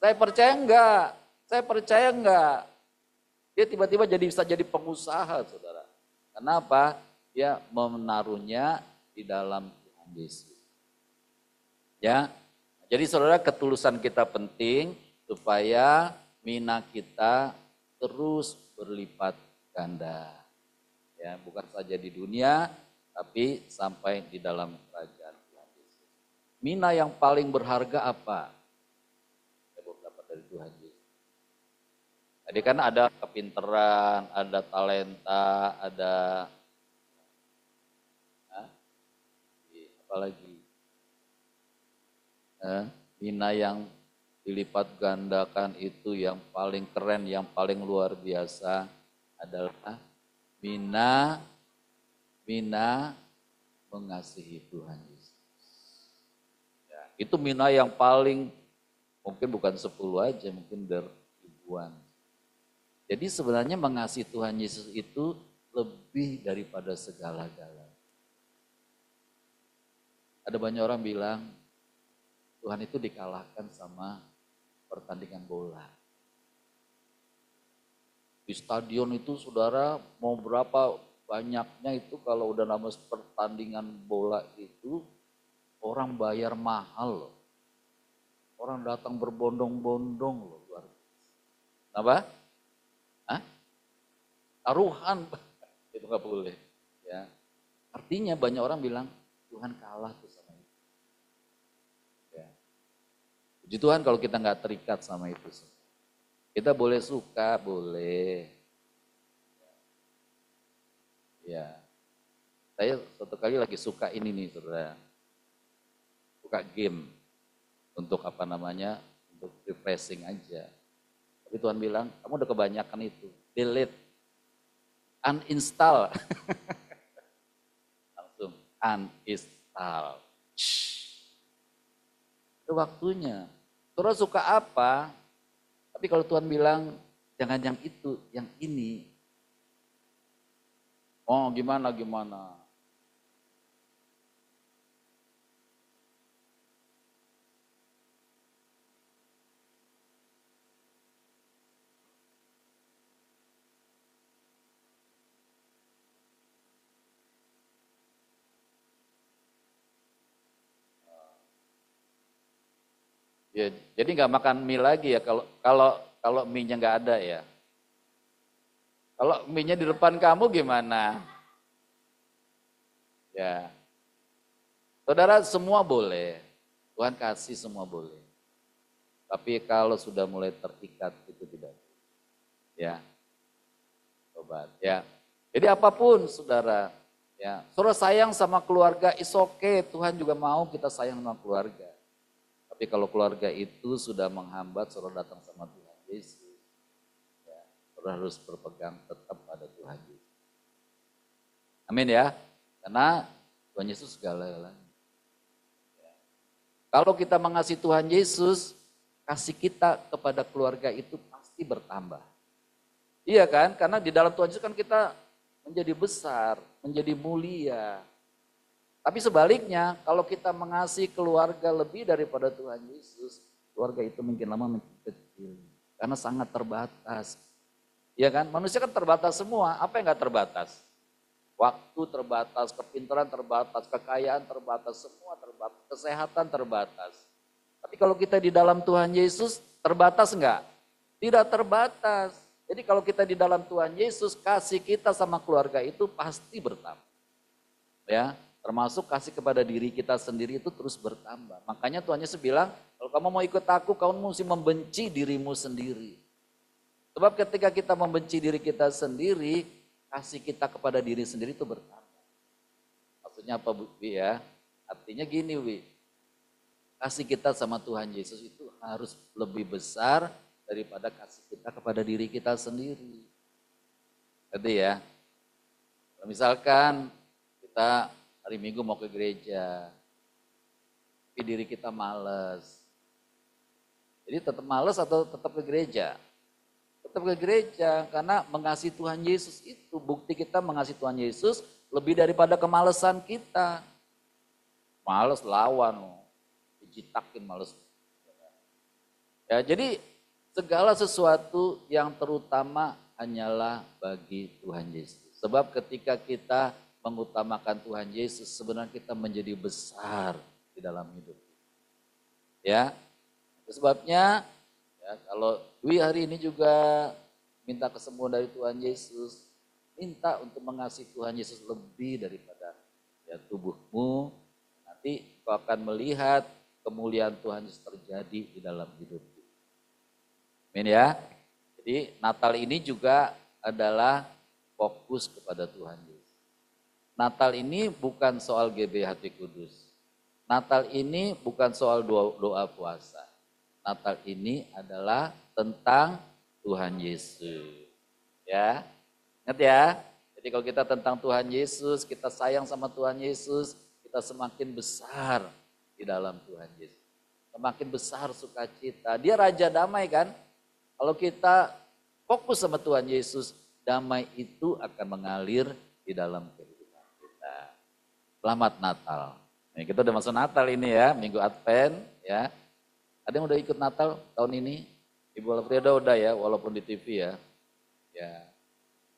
Saya percaya enggak, saya percaya enggak. Dia tiba-tiba bisa jadi pengusaha, saudara. Kenapa? Dia menaruhnya di dalam Tuhan Yesus. Ya, jadi saudara, ketulusan kita penting supaya mina kita terus berlipat ganda. Ya, bukan saja di dunia, tapi sampai di dalam kerajaan Tuhan Yesus. Mina yang paling berharga apa? Saya baru dapat dari Tuhan Yesus. Jadi kan ada kepinteran, ada talenta, ada apa lagi? Mina yang dilipat gandakan itu yang paling keren, yang paling luar biasa adalah mina mengasihi Tuhan Yesus. Ya, itu mina yang paling, mungkin bukan 10 aja, mungkin ribuan. Jadi sebenarnya mengasihi Tuhan Yesus itu lebih daripada segala-galanya. Ada banyak orang bilang Tuhan itu dikalahkan sama pertandingan bola. Di stadion itu saudara mau berapa banyaknya itu kalau udah nama pertandingan bola itu orang bayar mahal loh. Orang datang berbondong-bondong loh. Kenapa? Hah? Taruhan. Itu gak boleh. Ya. Artinya banyak orang bilang Tuhan kalah tuh sama itu. Ya. Puji Tuhan kalau kita gak terikat sama itu. Kita boleh suka, boleh. Ya. Saya suatu kali lagi suka ini nih saudara. Suka game. Untuk apa namanya, untuk refreshing aja. Tapi Tuhan bilang, kamu udah kebanyakan itu. Delete. Uninstall. Langsung uninstall. Itu waktunya. Saudara suka apa? Tapi kalau Tuhan bilang, jangan yang itu, yang ini. Oh gimana. Ya, jadi nggak makan mie lagi ya kalau mie-nya nggak ada ya. Kalau mie-nya di depan kamu gimana? Ya, saudara semua boleh, Tuhan kasih semua boleh. Tapi kalau sudah mulai terikat itu tidak. Ya, coba ya. Jadi apapun saudara, ya, saudara sayang sama keluarga, is okay. Tuhan juga mau kita sayang sama keluarga. Tapi kalau keluarga itu sudah menghambat saudara datang sama Tuhan Yesus, ya, saudara harus berpegang tetap pada Tuhan Yesus. Amin ya, karena Tuhan Yesus segala-galanya. Ya. Kalau kita mengasihi Tuhan Yesus, kasih kita kepada keluarga itu pasti bertambah. Iya kan, karena di dalam Tuhan Yesus kan kita menjadi besar, menjadi mulia. Tapi sebaliknya, kalau kita mengasihi keluarga lebih daripada Tuhan Yesus, keluarga itu mungkin lama makin kecil. Karena sangat terbatas. Ya kan, manusia kan terbatas semua. Apa yang gak terbatas? Waktu terbatas, kepintaran terbatas, kekayaan terbatas, semua terbatas, kesehatan terbatas. Tapi kalau kita di dalam Tuhan Yesus, terbatas enggak? Tidak terbatas. Jadi kalau kita di dalam Tuhan Yesus, kasih kita sama keluarga itu pasti bertambah. Ya. Termasuk kasih kepada diri kita sendiri itu terus bertambah. Makanya Tuhan Yesus bilang, kalau kamu mau ikut aku, kamu mesti membenci dirimu sendiri. Sebab ketika kita membenci diri kita sendiri, kasih kita kepada diri sendiri itu bertambah. Maksudnya apa Bu ya? Artinya gini Wi, kasih kita sama Tuhan Yesus itu harus lebih besar daripada kasih kita kepada diri kita sendiri. Jadi ya, misalkan kita hari Minggu mau ke gereja, tapi diri kita malas. Jadi Jadi tetap malas atau tetap ke gereja? Tetap ke gereja, karena mengasihi Tuhan Yesus itu, bukti kita mengasihi Tuhan Yesus lebih daripada kemalasan kita. Males lawan, dijitakin males. Ya, jadi segala sesuatu yang terutama hanyalah bagi Tuhan Yesus. Sebab ketika kita mengutamakan Tuhan Yesus, sebenarnya kita menjadi besar di dalam hidup. Ya, sebabnya ya, kalau Dwi hari ini juga minta kesembuhan dari Tuhan Yesus, minta untuk mengasihi Tuhan Yesus lebih daripada ya, tubuhmu. Nanti kau akan melihat kemuliaan Tuhan Yesus terjadi di dalam hidupmu. Amin ya. Jadi Natal ini juga adalah fokus kepada Tuhan Yesus. Natal ini bukan soal GBHT Kudus. Natal ini bukan soal doa puasa. Natal ini adalah tentang Tuhan Yesus. Ya, ingat ya. Jadi kalau kita tentang Tuhan Yesus, kita sayang sama Tuhan Yesus, kita semakin besar di dalam Tuhan Yesus. Semakin besar sukacita. Dia Raja Damai kan? Kalau kita fokus sama Tuhan Yesus, damai itu akan mengalir di dalam kehidupan kita. Selamat Natal. Nah, kita udah masuk Natal ini ya, Minggu Advent ya. Ada yang udah ikut Natal tahun ini? Ibu Alfreda udah ya, walaupun di TV ya. Ya,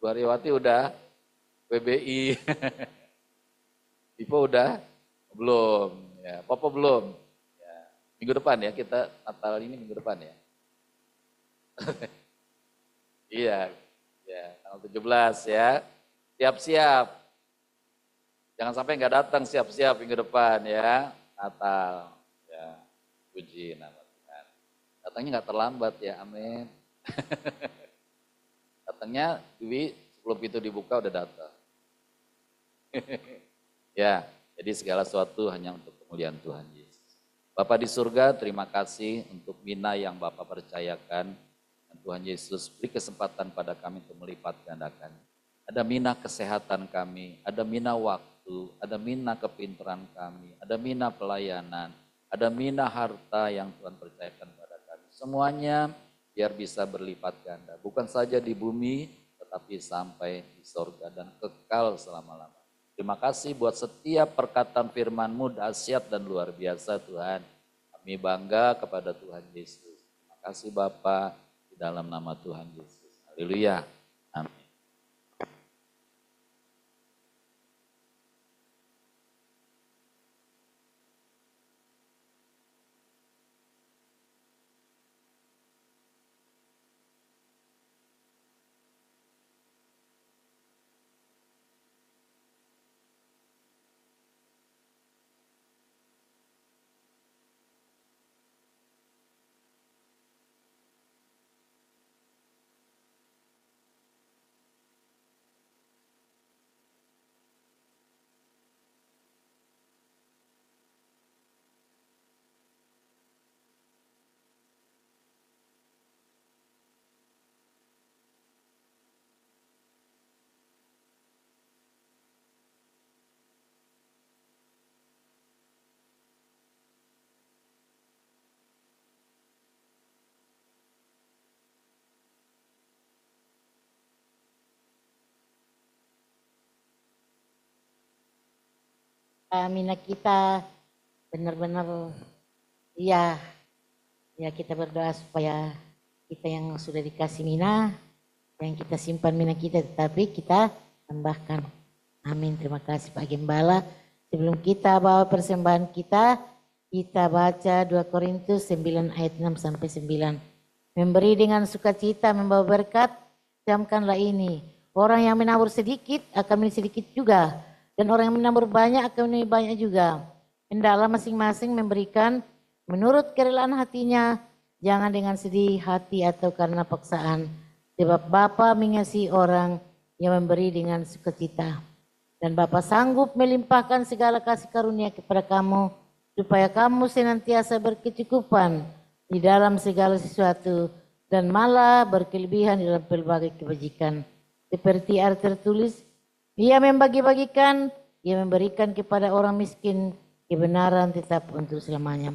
Bu Haryawati udah, PBI. Ipo udah? Belum. Ya, Popo belum. Ya, minggu depan ya, kita Natal ini minggu depan ya. Iya, ya, tanggal 17 ya. Siap-siap. Jangan sampai nggak datang, siap-siap minggu depan ya. Natal. Ya, puji nama Tuhan. Datangnya nggak terlambat ya, amin. Datangnya Dwi sebelum pintu dibuka udah datang. Ya, jadi segala sesuatu hanya untuk kemuliaan Tuhan Yesus. Bapak di surga, terima kasih untuk Mina yang Bapak percayakan. Dan Tuhan Yesus beri kesempatan pada kami untuk melipat gandakan. Ada mina kesehatan kami, ada mina waktu, ada mina kepintaran kami, ada mina pelayanan, ada mina harta yang Tuhan percayakan pada kami. Semuanya biar bisa berlipat ganda. Bukan saja di bumi, tetapi sampai di sorga dan kekal selama-lamanya. Terima kasih buat setiap perkataan firman-Mu dahsyat dan luar biasa Tuhan. Kami bangga kepada Tuhan Yesus. Terima kasih Bapa di dalam nama Tuhan Yesus. Haleluya. Amin. Mina kita benar-benar ya kita berdoa supaya kita yang sudah dikasih Mina, yang kita simpan Mina kita, tetapi kita tambahkan. Amin. Terima kasih Pak Gembala. Sebelum kita bawa persembahan kita baca 2 Korintus 9 ayat 6 sampai 9. Memberi dengan sukacita membawa berkat, camkanlah ini. Orang yang menabur sedikit akan menuai sedikit juga. Dan orang yang menabur banyak akan menuai banyak juga. Hendaklah masing-masing memberikan menurut kerelaan hatinya, jangan dengan sedih hati atau karena paksaan. Sebab Bapa mengasihi orang yang memberi dengan sukacita. Dan Bapa sanggup melimpahkan segala kasih karunia kepada kamu, supaya kamu senantiasa berkecukupan di dalam segala sesuatu, dan malah berkelebihan di dalam pelbagai kebajikan. Seperti arti tertulis, Ia membagi-bagikan, Ia memberikan kepada orang miskin kebenaran tetap untuk selamanya.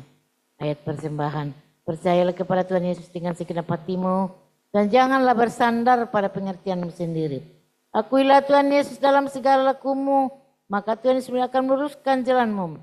Ayat persembahan. Percayalah kepada Tuhan Yesus dengan segenap hatimu dan janganlah bersandar pada pengertianmu sendiri. Akuilah Tuhan Yesus dalam segala lakumu, maka Tuhan Yesus akan meluruskan jalanmu.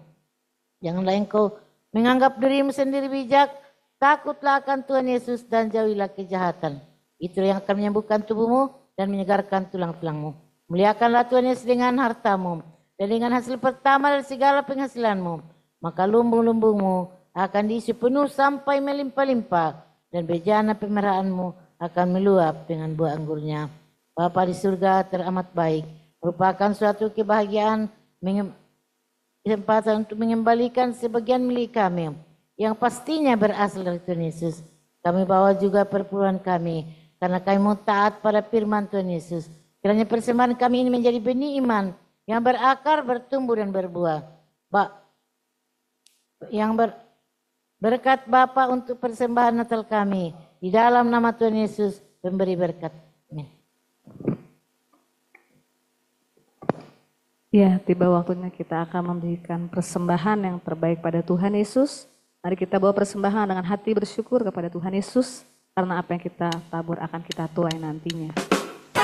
Janganlah engkau menganggap dirimu sendiri bijak, takutlah akan Tuhan Yesus dan jauhilah kejahatan. Itu yang akan menyembuhkan tubuhmu dan menyegarkan tulang-tulangmu. Muliakanlah Tuhan Yesus dengan hartamu dan dengan hasil pertama dari segala penghasilanmu. Maka lumbung-lumbungmu akan diisi penuh sampai melimpah-limpah dan bejana pemerahanmu akan meluap dengan buah anggurnya. Bapa di surga teramat baik, merupakan suatu kebahagiaan kesempatan untuk mengembalikan sebagian milik kami yang pastinya berasal dari Tuhan Yesus. Kami bawa juga perpuluhan kami karena kami mau taat pada firman Tuhan Yesus. Kiranya persembahan kami ini menjadi benih iman yang berakar, bertumbuh dan berbuah. Berkat Bapa untuk persembahan Natal kami di dalam nama Tuhan Yesus pemberi berkat. Amin. Ya, tiba waktunya kita akan memberikan persembahan yang terbaik pada Tuhan Yesus. Mari kita bawa persembahan dengan hati bersyukur kepada Tuhan Yesus, karena apa yang kita tabur akan kita tuai nantinya.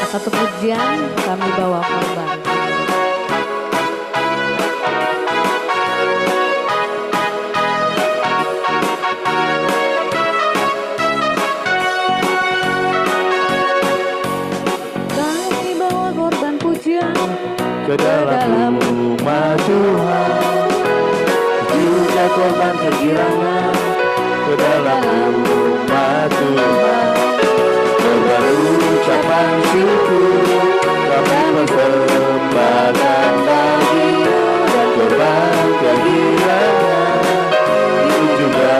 Satu pujian kami bawa korban. Kami bawa korban pujian ke dalam rumah Tuhan, juga korban kegirangan ke dalam rumah Tuhan. Korban ucapan syukur kami persembahkan bagimu, dan korban kegirangan itu juga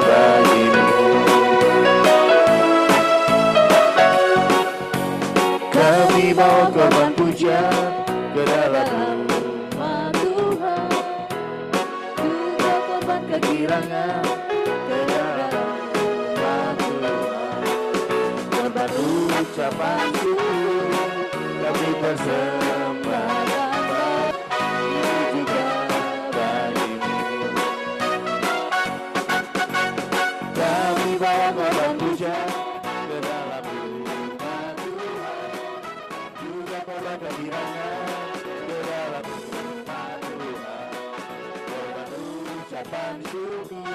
bagimu. Kami bawa korban pujian ke dalam rumah Tuhan, juga korban kegirangan ke dalam rumah Tuhan. Korban ucapan syukur kami persembahkan ini juga bagimu. Kami bawa korban pujian ke dalam rumah Tuhan, juga korban kegirangan ucapan syukur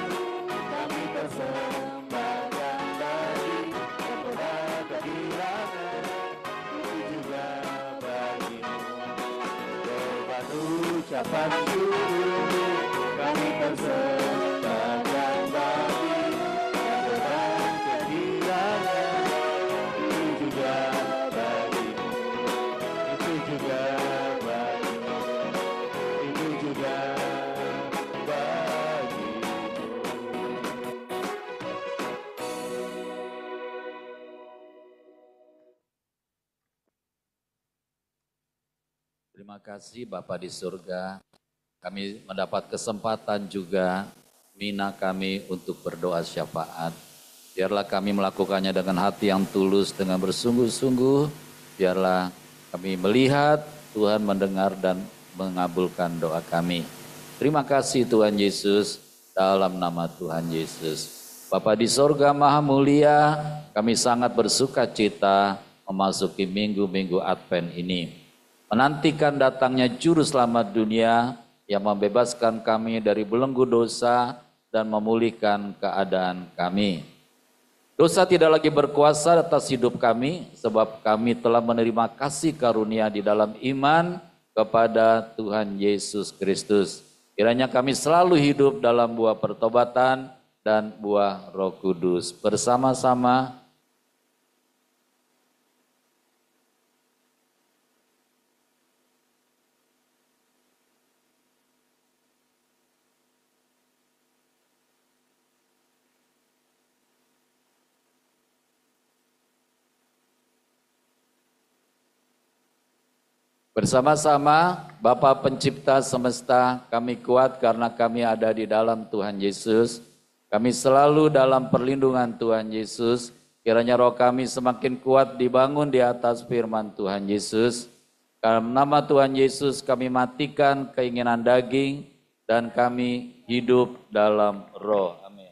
kami persembahkan bagi korban kegirangan itu juga bagimu. Korban ucapan syukur kami persembahkan bagi korban kegirangan itu juga bagimu. Itu juga bagimu. Itu juga Terima kasih Bapa di surga, kami mendapat kesempatan juga mina kami untuk berdoa syafaat. Biarlah kami melakukannya dengan hati yang tulus, dengan bersungguh-sungguh. Biarlah kami melihat Tuhan mendengar dan mengabulkan doa kami. Terima kasih Tuhan Yesus, dalam nama Tuhan Yesus. Bapa di surga maha mulia, kami sangat bersuka cita memasuki minggu-minggu Advent ini. Menantikan datangnya Juru Selamat dunia yang membebaskan kami dari belenggu dosa dan memulihkan keadaan kami. Dosa tidak lagi berkuasa atas hidup kami, sebab kami telah menerima kasih karunia di dalam iman kepada Tuhan Yesus Kristus. Kiranya kami selalu hidup dalam buah pertobatan dan buah Roh Kudus. Bersama-sama bersama-sama Bapa Pencipta semesta, kami kuat karena kami ada di dalam Tuhan Yesus. Kami selalu dalam perlindungan Tuhan Yesus. Kiranya roh kami semakin kuat dibangun di atas firman Tuhan Yesus. Dalam nama Tuhan Yesus kami matikan keinginan daging dan kami hidup dalam roh. Amin.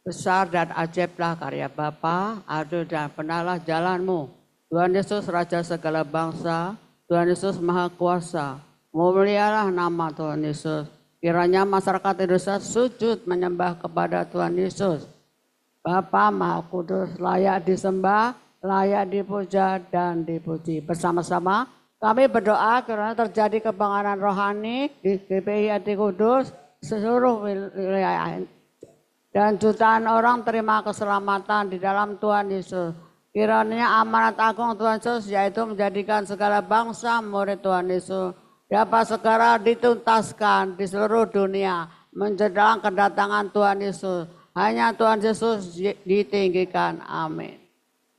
Besar dan ajaiblah karya Bapa, adil dan benarlah jalanmu. Tuhan Yesus Raja segala bangsa, Tuhan Yesus Maha Kuasa. Mulialah nama Tuhan Yesus. Kiranya masyarakat Indonesia sujud menyembah kepada Tuhan Yesus. Bapa Maha Kudus, layak disembah, layak dipuja dan dipuji. Bersama-sama kami berdoa karena terjadi kebangkitan rohani di GPI Hati Kudus seluruh wilayah dan jutaan orang terima keselamatan di dalam Tuhan Yesus. Kiranya amanat agung Tuhan Yesus yaitu menjadikan segala bangsa murid Tuhan Yesus dapat segera dituntaskan di seluruh dunia menjelang kedatangan Tuhan Yesus. Hanya Tuhan Yesus ditinggikan. Amin.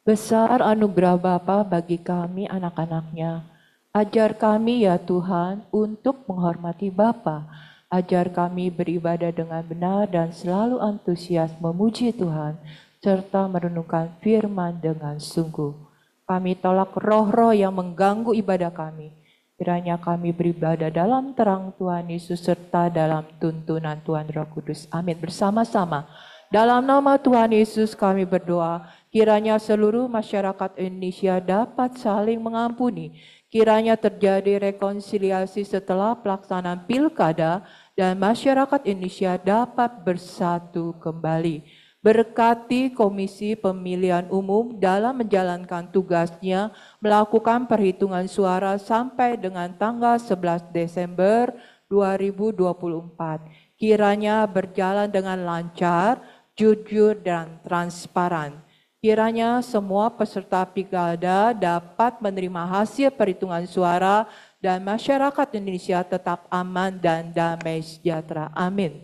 Besar anugerah Bapa bagi kami anak-anaknya. Ajar kami ya Tuhan untuk menghormati Bapa. Ajar kami beribadah dengan benar dan selalu antusias memuji Tuhan, serta merenungkan firman dengan sungguh. Kami tolak roh-roh yang mengganggu ibadah kami. Kiranya kami beribadah dalam terang Tuhan Yesus serta dalam tuntunan Tuhan Roh Kudus. Amin. Bersama-sama. Dalam nama Tuhan Yesus kami berdoa, kiranya seluruh masyarakat Indonesia dapat saling mengampuni. Kiranya terjadi rekonsiliasi setelah pelaksanaan pilkada dan masyarakat Indonesia dapat bersatu kembali. Berkati Komisi Pemilihan Umum dalam menjalankan tugasnya melakukan perhitungan suara sampai dengan tanggal 11 Desember 2024. Kiranya berjalan dengan lancar, jujur, dan transparan. Kiranya semua peserta pilkada dapat menerima hasil perhitungan suara dan masyarakat Indonesia tetap aman dan damai sejahtera. Amin.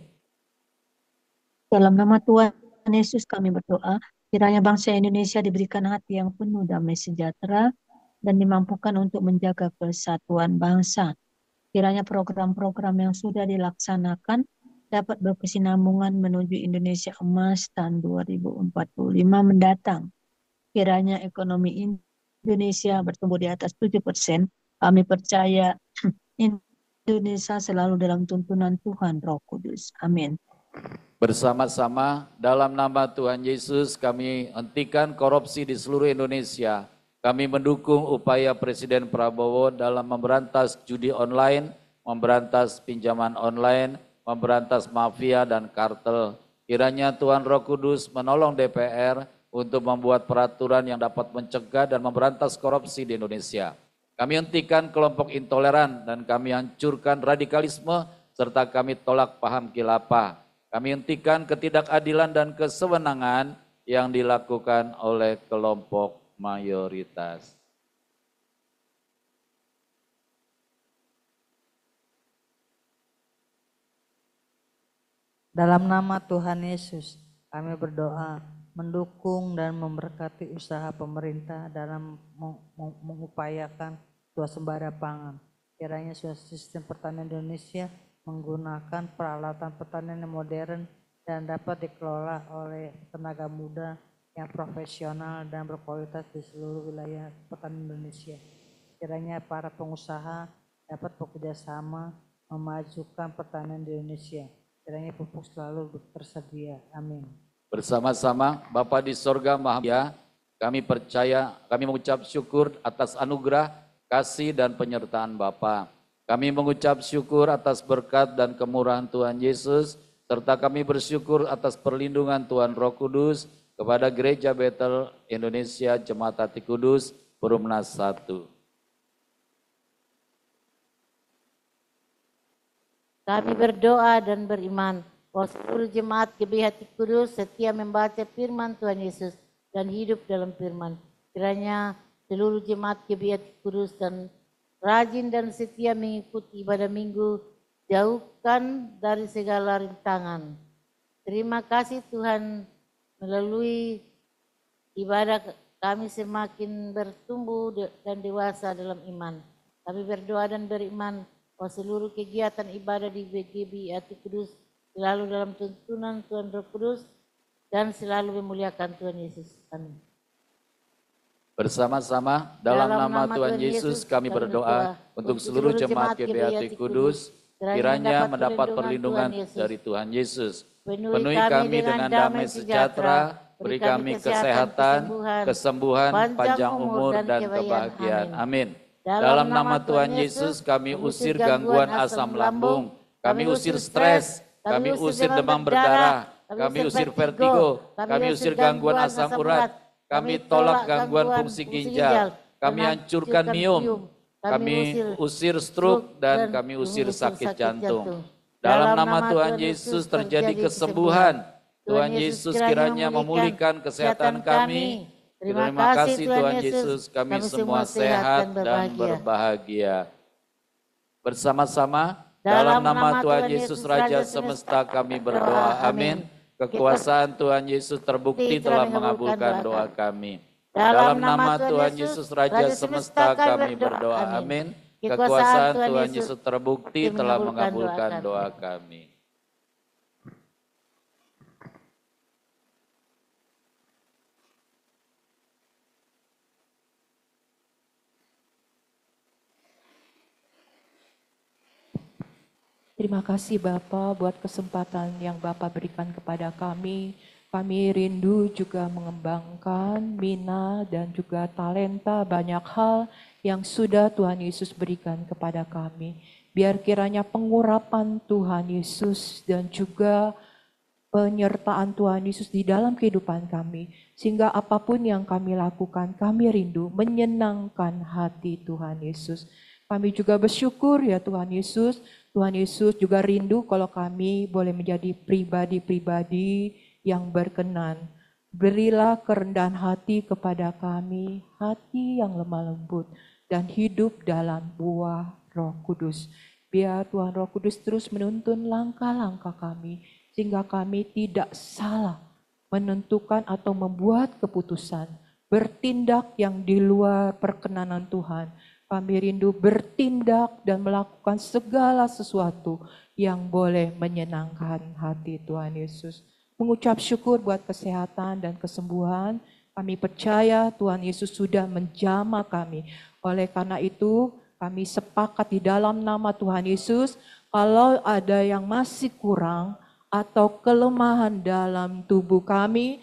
Dalam nama Tuhan Yesus kami berdoa, kiranya bangsa Indonesia diberikan hati yang penuh damai sejahtera dan dimampukan untuk menjaga persatuan bangsa. Kiranya program-program yang sudah dilaksanakan dapat berkesinambungan menuju Indonesia Emas tahun 2045 mendatang. Kiranya ekonomi Indonesia bertumbuh di atas 7%. Kami percaya Indonesia selalu dalam tuntunan Tuhan Roh Kudus. Amin. Bersama-sama dalam nama Tuhan Yesus kami hentikan korupsi di seluruh Indonesia. Kami mendukung upaya Presiden Prabowo dalam memberantas judi online, memberantas pinjaman online, memberantas mafia dan kartel. Kiranya Tuhan Roh Kudus menolong DPR untuk membuat peraturan yang dapat mencegah dan memberantas korupsi di Indonesia. Kami hentikan kelompok intoleran dan kami hancurkan radikalisme serta kami tolak paham khilafah. Kami hentikan ketidakadilan dan kesewenangan yang dilakukan oleh kelompok mayoritas. Dalam nama Tuhan Yesus, kami berdoa mendukung dan memberkati usaha pemerintah dalam mengupayakan swasembada pangan. Kiranya sistem pertanian Indonesia menggunakan peralatan pertanian yang modern dan dapat dikelola oleh tenaga muda yang profesional dan berkualitas di seluruh wilayah pertanian Indonesia. Kiranya para pengusaha dapat bekerja sama memajukan pertanian di Indonesia. Kiranya pupuk selalu tersedia. Amin. Bersama-sama Bapa di sorga Maha, kami percaya, kami mengucap syukur atas anugerah, kasih dan penyertaan Bapa. Kami mengucap syukur atas berkat dan kemurahan Tuhan Yesus, serta kami bersyukur atas perlindungan Tuhan Roh Kudus kepada Gereja Betel Indonesia Jemaat Hati Kudus Perumnas 1. Kami berdoa dan beriman bahwa seluruh jemaat GBI Hati Kudus setia membaca firman Tuhan Yesus dan hidup dalam firman. Kiranya seluruh jemaat GBI Hati Kudus dan rajin dan setia mengikuti ibadah minggu, jauhkan dari segala rintangan. Terima kasih Tuhan, melalui ibadah kami semakin bertumbuh dan dewasa dalam iman. Kami berdoa dan beriman bahwa seluruh kegiatan ibadah di GBI Hati Kudus selalu dalam tuntunan Tuhan Roh Kudus dan selalu memuliakan Tuhan Yesus. Amin. Bersama-sama dalam nama Tuhan Yesus kami berdoa untuk seluruh jemaat GBI Hati Kudus kiranya mendapat perlindungan dari Tuhan Yesus. Penuhi kami dengan damai sejahtera, beri kami kesehatan, kesembuhan, panjang umur, dan kebahagiaan. Amin. Dalam nama Tuhan Yesus kami usir gangguan asam lambung, kami usir stres, kami usir demam berdarah, kami usir vertigo, kami usir gangguan asam urat, kami tolak gangguan fungsi ginjal, kami hancurkan miom, kami usir stroke, dan kami usir sakit jantung. Dalam nama Tuhan Yesus terjadi kesembuhan. Tuhan Yesus kiranya memulihkan kesehatan kami. Terima kasih Tuhan Yesus, kami semua sehat dan berbahagia. Bersama-sama, dalam nama Tuhan Yesus Raja Semesta kami berdoa, amin. Kekuasaan Tuhan Yesus terbukti telah mengabulkan doa kami. Dalam nama Tuhan Yesus Raja Semesta kami berdoa, amin. Kekuasaan Tuhan Yesus terbukti telah mengabulkan doa kami. Terima kasih Bapa buat kesempatan yang Bapa berikan kepada kami. Kami rindu juga mengembangkan mina dan juga talenta banyak hal yang sudah Tuhan Yesus berikan kepada kami. Biar kiranya pengurapan Tuhan Yesus dan juga penyertaan Tuhan Yesus di dalam kehidupan kami. Sehingga apapun yang kami lakukan, kami rindu menyenangkan hati Tuhan Yesus. Kami juga bersyukur ya Tuhan Yesus. Tuhan Yesus juga rindu kalau kami boleh menjadi pribadi-pribadi yang berkenan. Berilah kerendahan hati kepada kami, hati yang lemah lembut, dan hidup dalam buah Roh Kudus. Biar Tuhan Roh Kudus terus menuntun langkah-langkah kami, sehingga kami tidak salah menentukan atau membuat keputusan, bertindak yang di luar perkenanan Tuhan. Kami rindu bertindak dan melakukan segala sesuatu yang boleh menyenangkan hati Tuhan Yesus. Mengucap syukur buat kesehatan dan kesembuhan. Kami percaya Tuhan Yesus sudah menjamah kami. Oleh karena itu, kami sepakat di dalam nama Tuhan Yesus, kalau ada yang masih kurang atau kelemahan dalam tubuh kami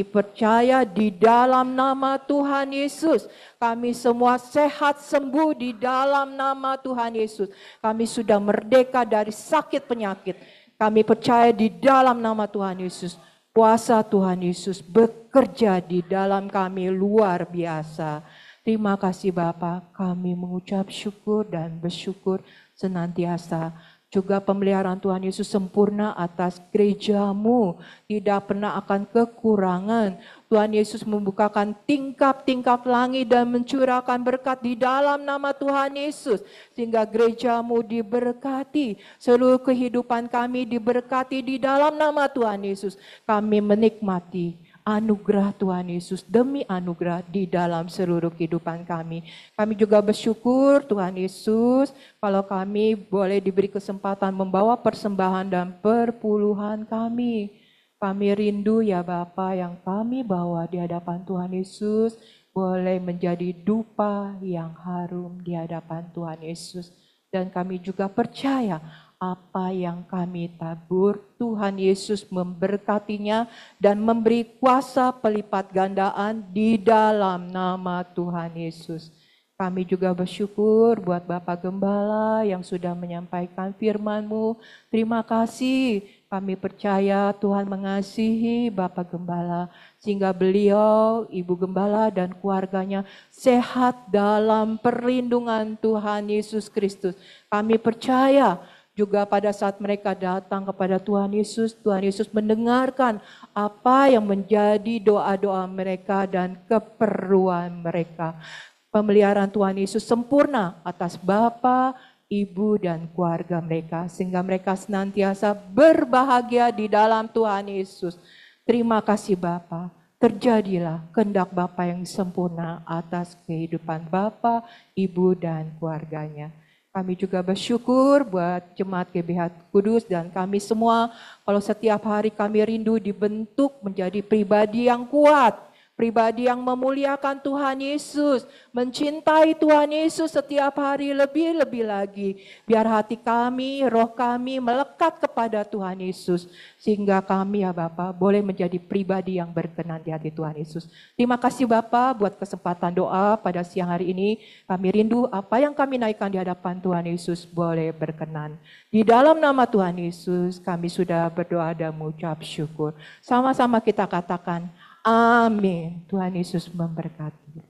percaya di dalam nama Tuhan Yesus. Kami semua sehat sembuh di dalam nama Tuhan Yesus. Kami sudah merdeka dari sakit penyakit. Kami percaya di dalam nama Tuhan Yesus. Kuasa Tuhan Yesus bekerja di dalam kami luar biasa. Terima kasih Bapa, kami mengucap syukur dan bersyukur senantiasa. Juga pemeliharaan Tuhan Yesus sempurna atas gereja-Mu. Tidak pernah akan kekurangan. Tuhan Yesus membukakan tingkap-tingkap langit dan mencurahkan berkat di dalam nama Tuhan Yesus. Sehingga gereja-Mu diberkati. Seluruh kehidupan kami diberkati di dalam nama Tuhan Yesus. Kami menikmati anugerah Tuhan Yesus demi anugerah di dalam seluruh kehidupan kami. Kami juga bersyukur Tuhan Yesus kalau kami boleh diberi kesempatan membawa persembahan dan perpuluhan kami. Kami rindu ya Bapa yang kami bawa di hadapan Tuhan Yesus boleh menjadi dupa yang harum di hadapan Tuhan Yesus. Dan kami juga percaya apa yang kami tabur, Tuhan Yesus memberkatinya dan memberi kuasa pelipat gandaan di dalam nama Tuhan Yesus. Kami juga bersyukur buat Bapak Gembala yang sudah menyampaikan firman-Mu. Terima kasih, kami percaya Tuhan mengasihi Bapak Gembala sehingga beliau, Ibu Gembala dan keluarganya sehat dalam perlindungan Tuhan Yesus Kristus. Kami percaya juga pada saat mereka datang kepada Tuhan Yesus mendengarkan apa yang menjadi doa-doa mereka dan keperluan mereka. Pemeliharaan Tuhan Yesus sempurna atas Bapa, Ibu, dan keluarga mereka. Sehingga mereka senantiasa berbahagia di dalam Tuhan Yesus. Terima kasih Bapa. Terjadilah kehendak Bapa yang sempurna atas kehidupan Bapa, Ibu, dan keluarganya. Kami juga bersyukur buat Jemaat GBH Kudus dan kami semua. Kalau setiap hari kami rindu dibentuk menjadi pribadi yang kuat. pribadi yang memuliakan Tuhan Yesus, mencintai Tuhan Yesus setiap hari lebih-lebih lagi. Biar hati kami, roh kami melekat kepada Tuhan Yesus, sehingga kami ya Bapa boleh menjadi pribadi yang berkenan di hati Tuhan Yesus. Terima kasih Bapa buat kesempatan doa pada siang hari ini. Kami rindu apa yang kami naikkan di hadapan Tuhan Yesus boleh berkenan. Di dalam nama Tuhan Yesus kami sudah berdoa dan mengucap syukur. Sama-sama kita katakan amin. Tuhan Yesus memberkati.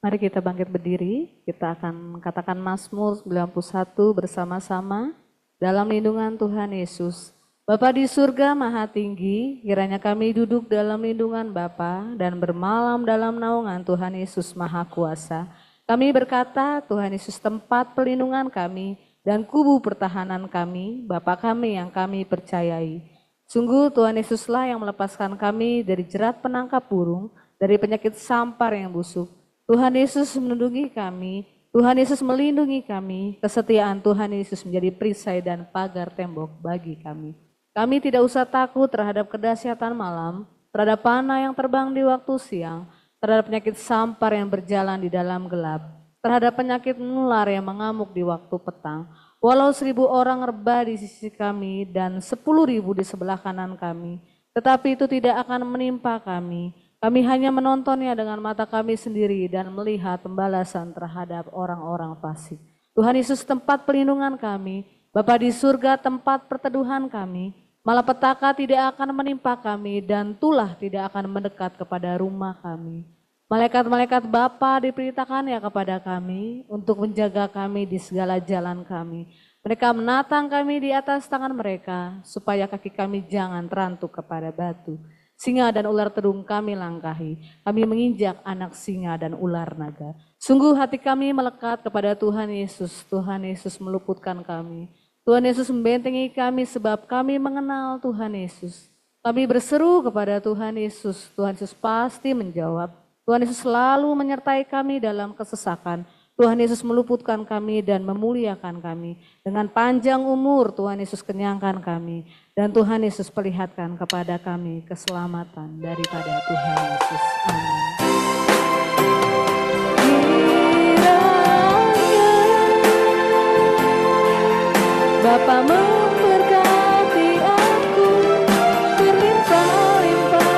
Mari kita bangkit berdiri, kita akan katakan Mazmur 91 bersama-sama dalam lindungan Tuhan Yesus. Bapa di surga maha tinggi, kiranya kami duduk dalam lindungan Bapa dan bermalam dalam naungan Tuhan Yesus maha kuasa. Kami berkata, Tuhan Yesus tempat perlindungan kami dan kubu pertahanan kami, Bapa kami yang kami percayai. Sungguh Tuhan Yesuslah yang melepaskan kami dari jerat penangkap burung, dari penyakit sampar yang busuk. Tuhan Yesus melindungi kami, Tuhan Yesus melindungi kami, kesetiaan Tuhan Yesus menjadi perisai dan pagar tembok bagi kami. Kami tidak usah takut terhadap kedahsyatan malam, terhadap panah yang terbang di waktu siang, terhadap penyakit sampar yang berjalan di dalam gelap, terhadap penyakit menular yang mengamuk di waktu petang. Walau 1000 orang rebah di sisi kami dan 10.000 di sebelah kanan kami, tetapi itu tidak akan menimpa kami. Kami hanya menontonnya dengan mata kami sendiri dan melihat pembalasan terhadap orang-orang fasik. Tuhan Yesus tempat pelindungan kami, Bapa di surga tempat perteduhan kami, malapetaka tidak akan menimpa kami dan tulah tidak akan mendekat kepada rumah kami. Malaikat-malaikat Bapa diperintahkannya kepada kami untuk menjaga kami di segala jalan kami. Mereka menatang kami di atas tangan mereka supaya kaki kami jangan terantuk kepada batu. Singa dan ular terung kami langkahi. Kami menginjak anak singa dan ular naga. Sungguh hati kami melekat kepada Tuhan Yesus. Tuhan Yesus meluputkan kami. Tuhan Yesus membentengi kami sebab kami mengenal Tuhan Yesus. Kami berseru kepada Tuhan Yesus. Tuhan Yesus pasti menjawab. Tuhan Yesus selalu menyertai kami dalam kesesakan. Tuhan Yesus meluputkan kami dan memuliakan kami. Dengan panjang umur Tuhan Yesus kenyangkan kami. Dan Tuhan Yesus perlihatkan kepada kami keselamatan daripada Tuhan Yesus. Amin. Bapa memberkati aku berlimpah-limpah.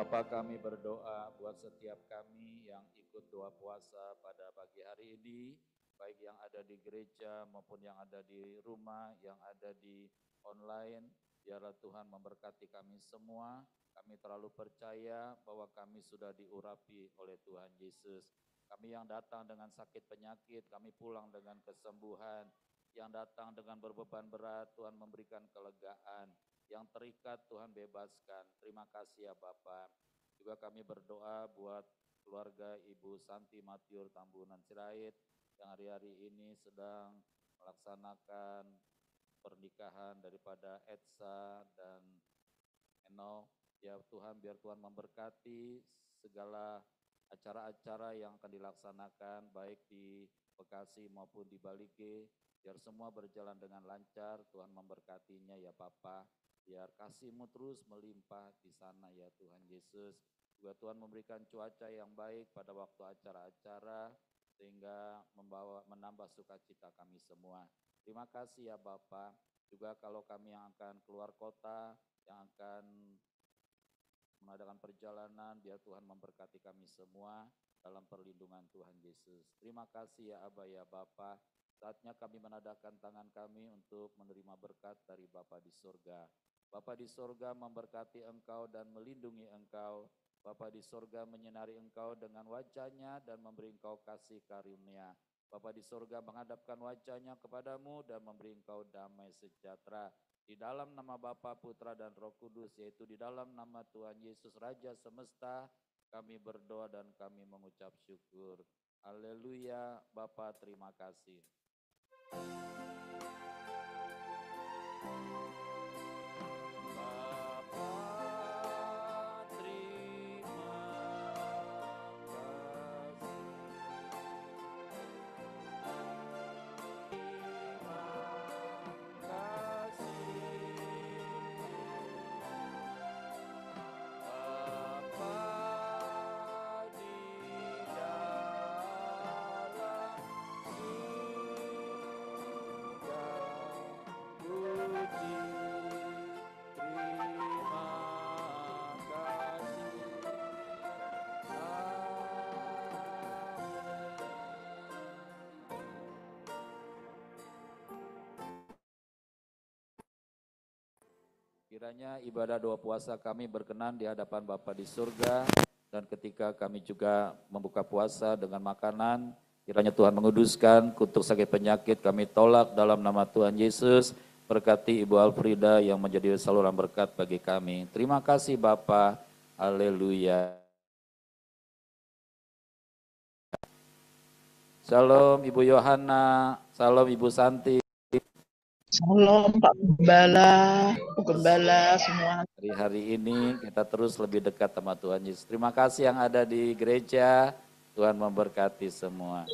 Bapa, kami berdoa buat setiap kami yang ikut doa puasa pada pagi hari ini, baik yang ada di gereja maupun yang ada di rumah, yang ada di online. Biarlah Tuhan memberkati kami semua. Kami terlalu percaya bahwa kami sudah diurapi oleh Tuhan Yesus. Kami yang datang dengan sakit penyakit, kami pulang dengan kesembuhan. Yang datang dengan berbeban berat, Tuhan memberikan kelegaan. Yang terikat Tuhan bebaskan. Terima kasih ya Bapak. Juga kami berdoa buat keluarga Ibu Santi Matiur Tambunan Sirait yang hari-hari ini sedang melaksanakan pernikahan daripada Etsa dan Eno. Ya Tuhan, biar Tuhan memberkati segala acara-acara yang akan dilaksanakan baik di Bekasi maupun di Bali G. Biar semua berjalan dengan lancar, Tuhan memberkatinya ya Papa. Biar kasih-Mu terus melimpah di sana ya Tuhan Yesus. Juga Tuhan memberikan cuaca yang baik pada waktu acara-acara. sehingga menambah sukacita kami semua. Terima kasih ya Bapak. Juga kalau kami yang akan keluar kota, yang akan mengadakan perjalanan, biar Tuhan memberkati kami semua dalam perlindungan Tuhan Yesus. Terima kasih ya Aba ya Bapa. Saatnya kami menadahkan tangan kami untuk menerima berkat dari Bapa di surga. Bapa di surga memberkati engkau dan melindungi engkau. Bapa di surga menyinari engkau dengan wajahnya dan memberi engkau kasih karunia. Bapa di surga menghadapkan wajahnya kepadamu dan memberi engkau damai sejahtera. Di dalam nama Bapa, Putra dan Roh Kudus, yaitu di dalam nama Tuhan Yesus Raja Semesta, kami berdoa dan kami mengucap syukur. Haleluya, Bapa terima kasih. Kiranya ibadah doa puasa kami berkenan di hadapan Bapa di surga, dan ketika kami juga membuka puasa dengan makanan, kiranya Tuhan menguduskan kutuk sakit penyakit kami tolak dalam nama Tuhan Yesus. Berkati Ibu Alfrida yang menjadi saluran berkat bagi kami. Terima kasih Bapa. Haleluya. Shalom Ibu Yohana, shalom Ibu Santi. Shalom Pak Gembala, Bu Gembala semua. Hari ini kita terus lebih dekat sama Tuhan Yesus. Terima kasih yang ada di gereja, Tuhan memberkati semua.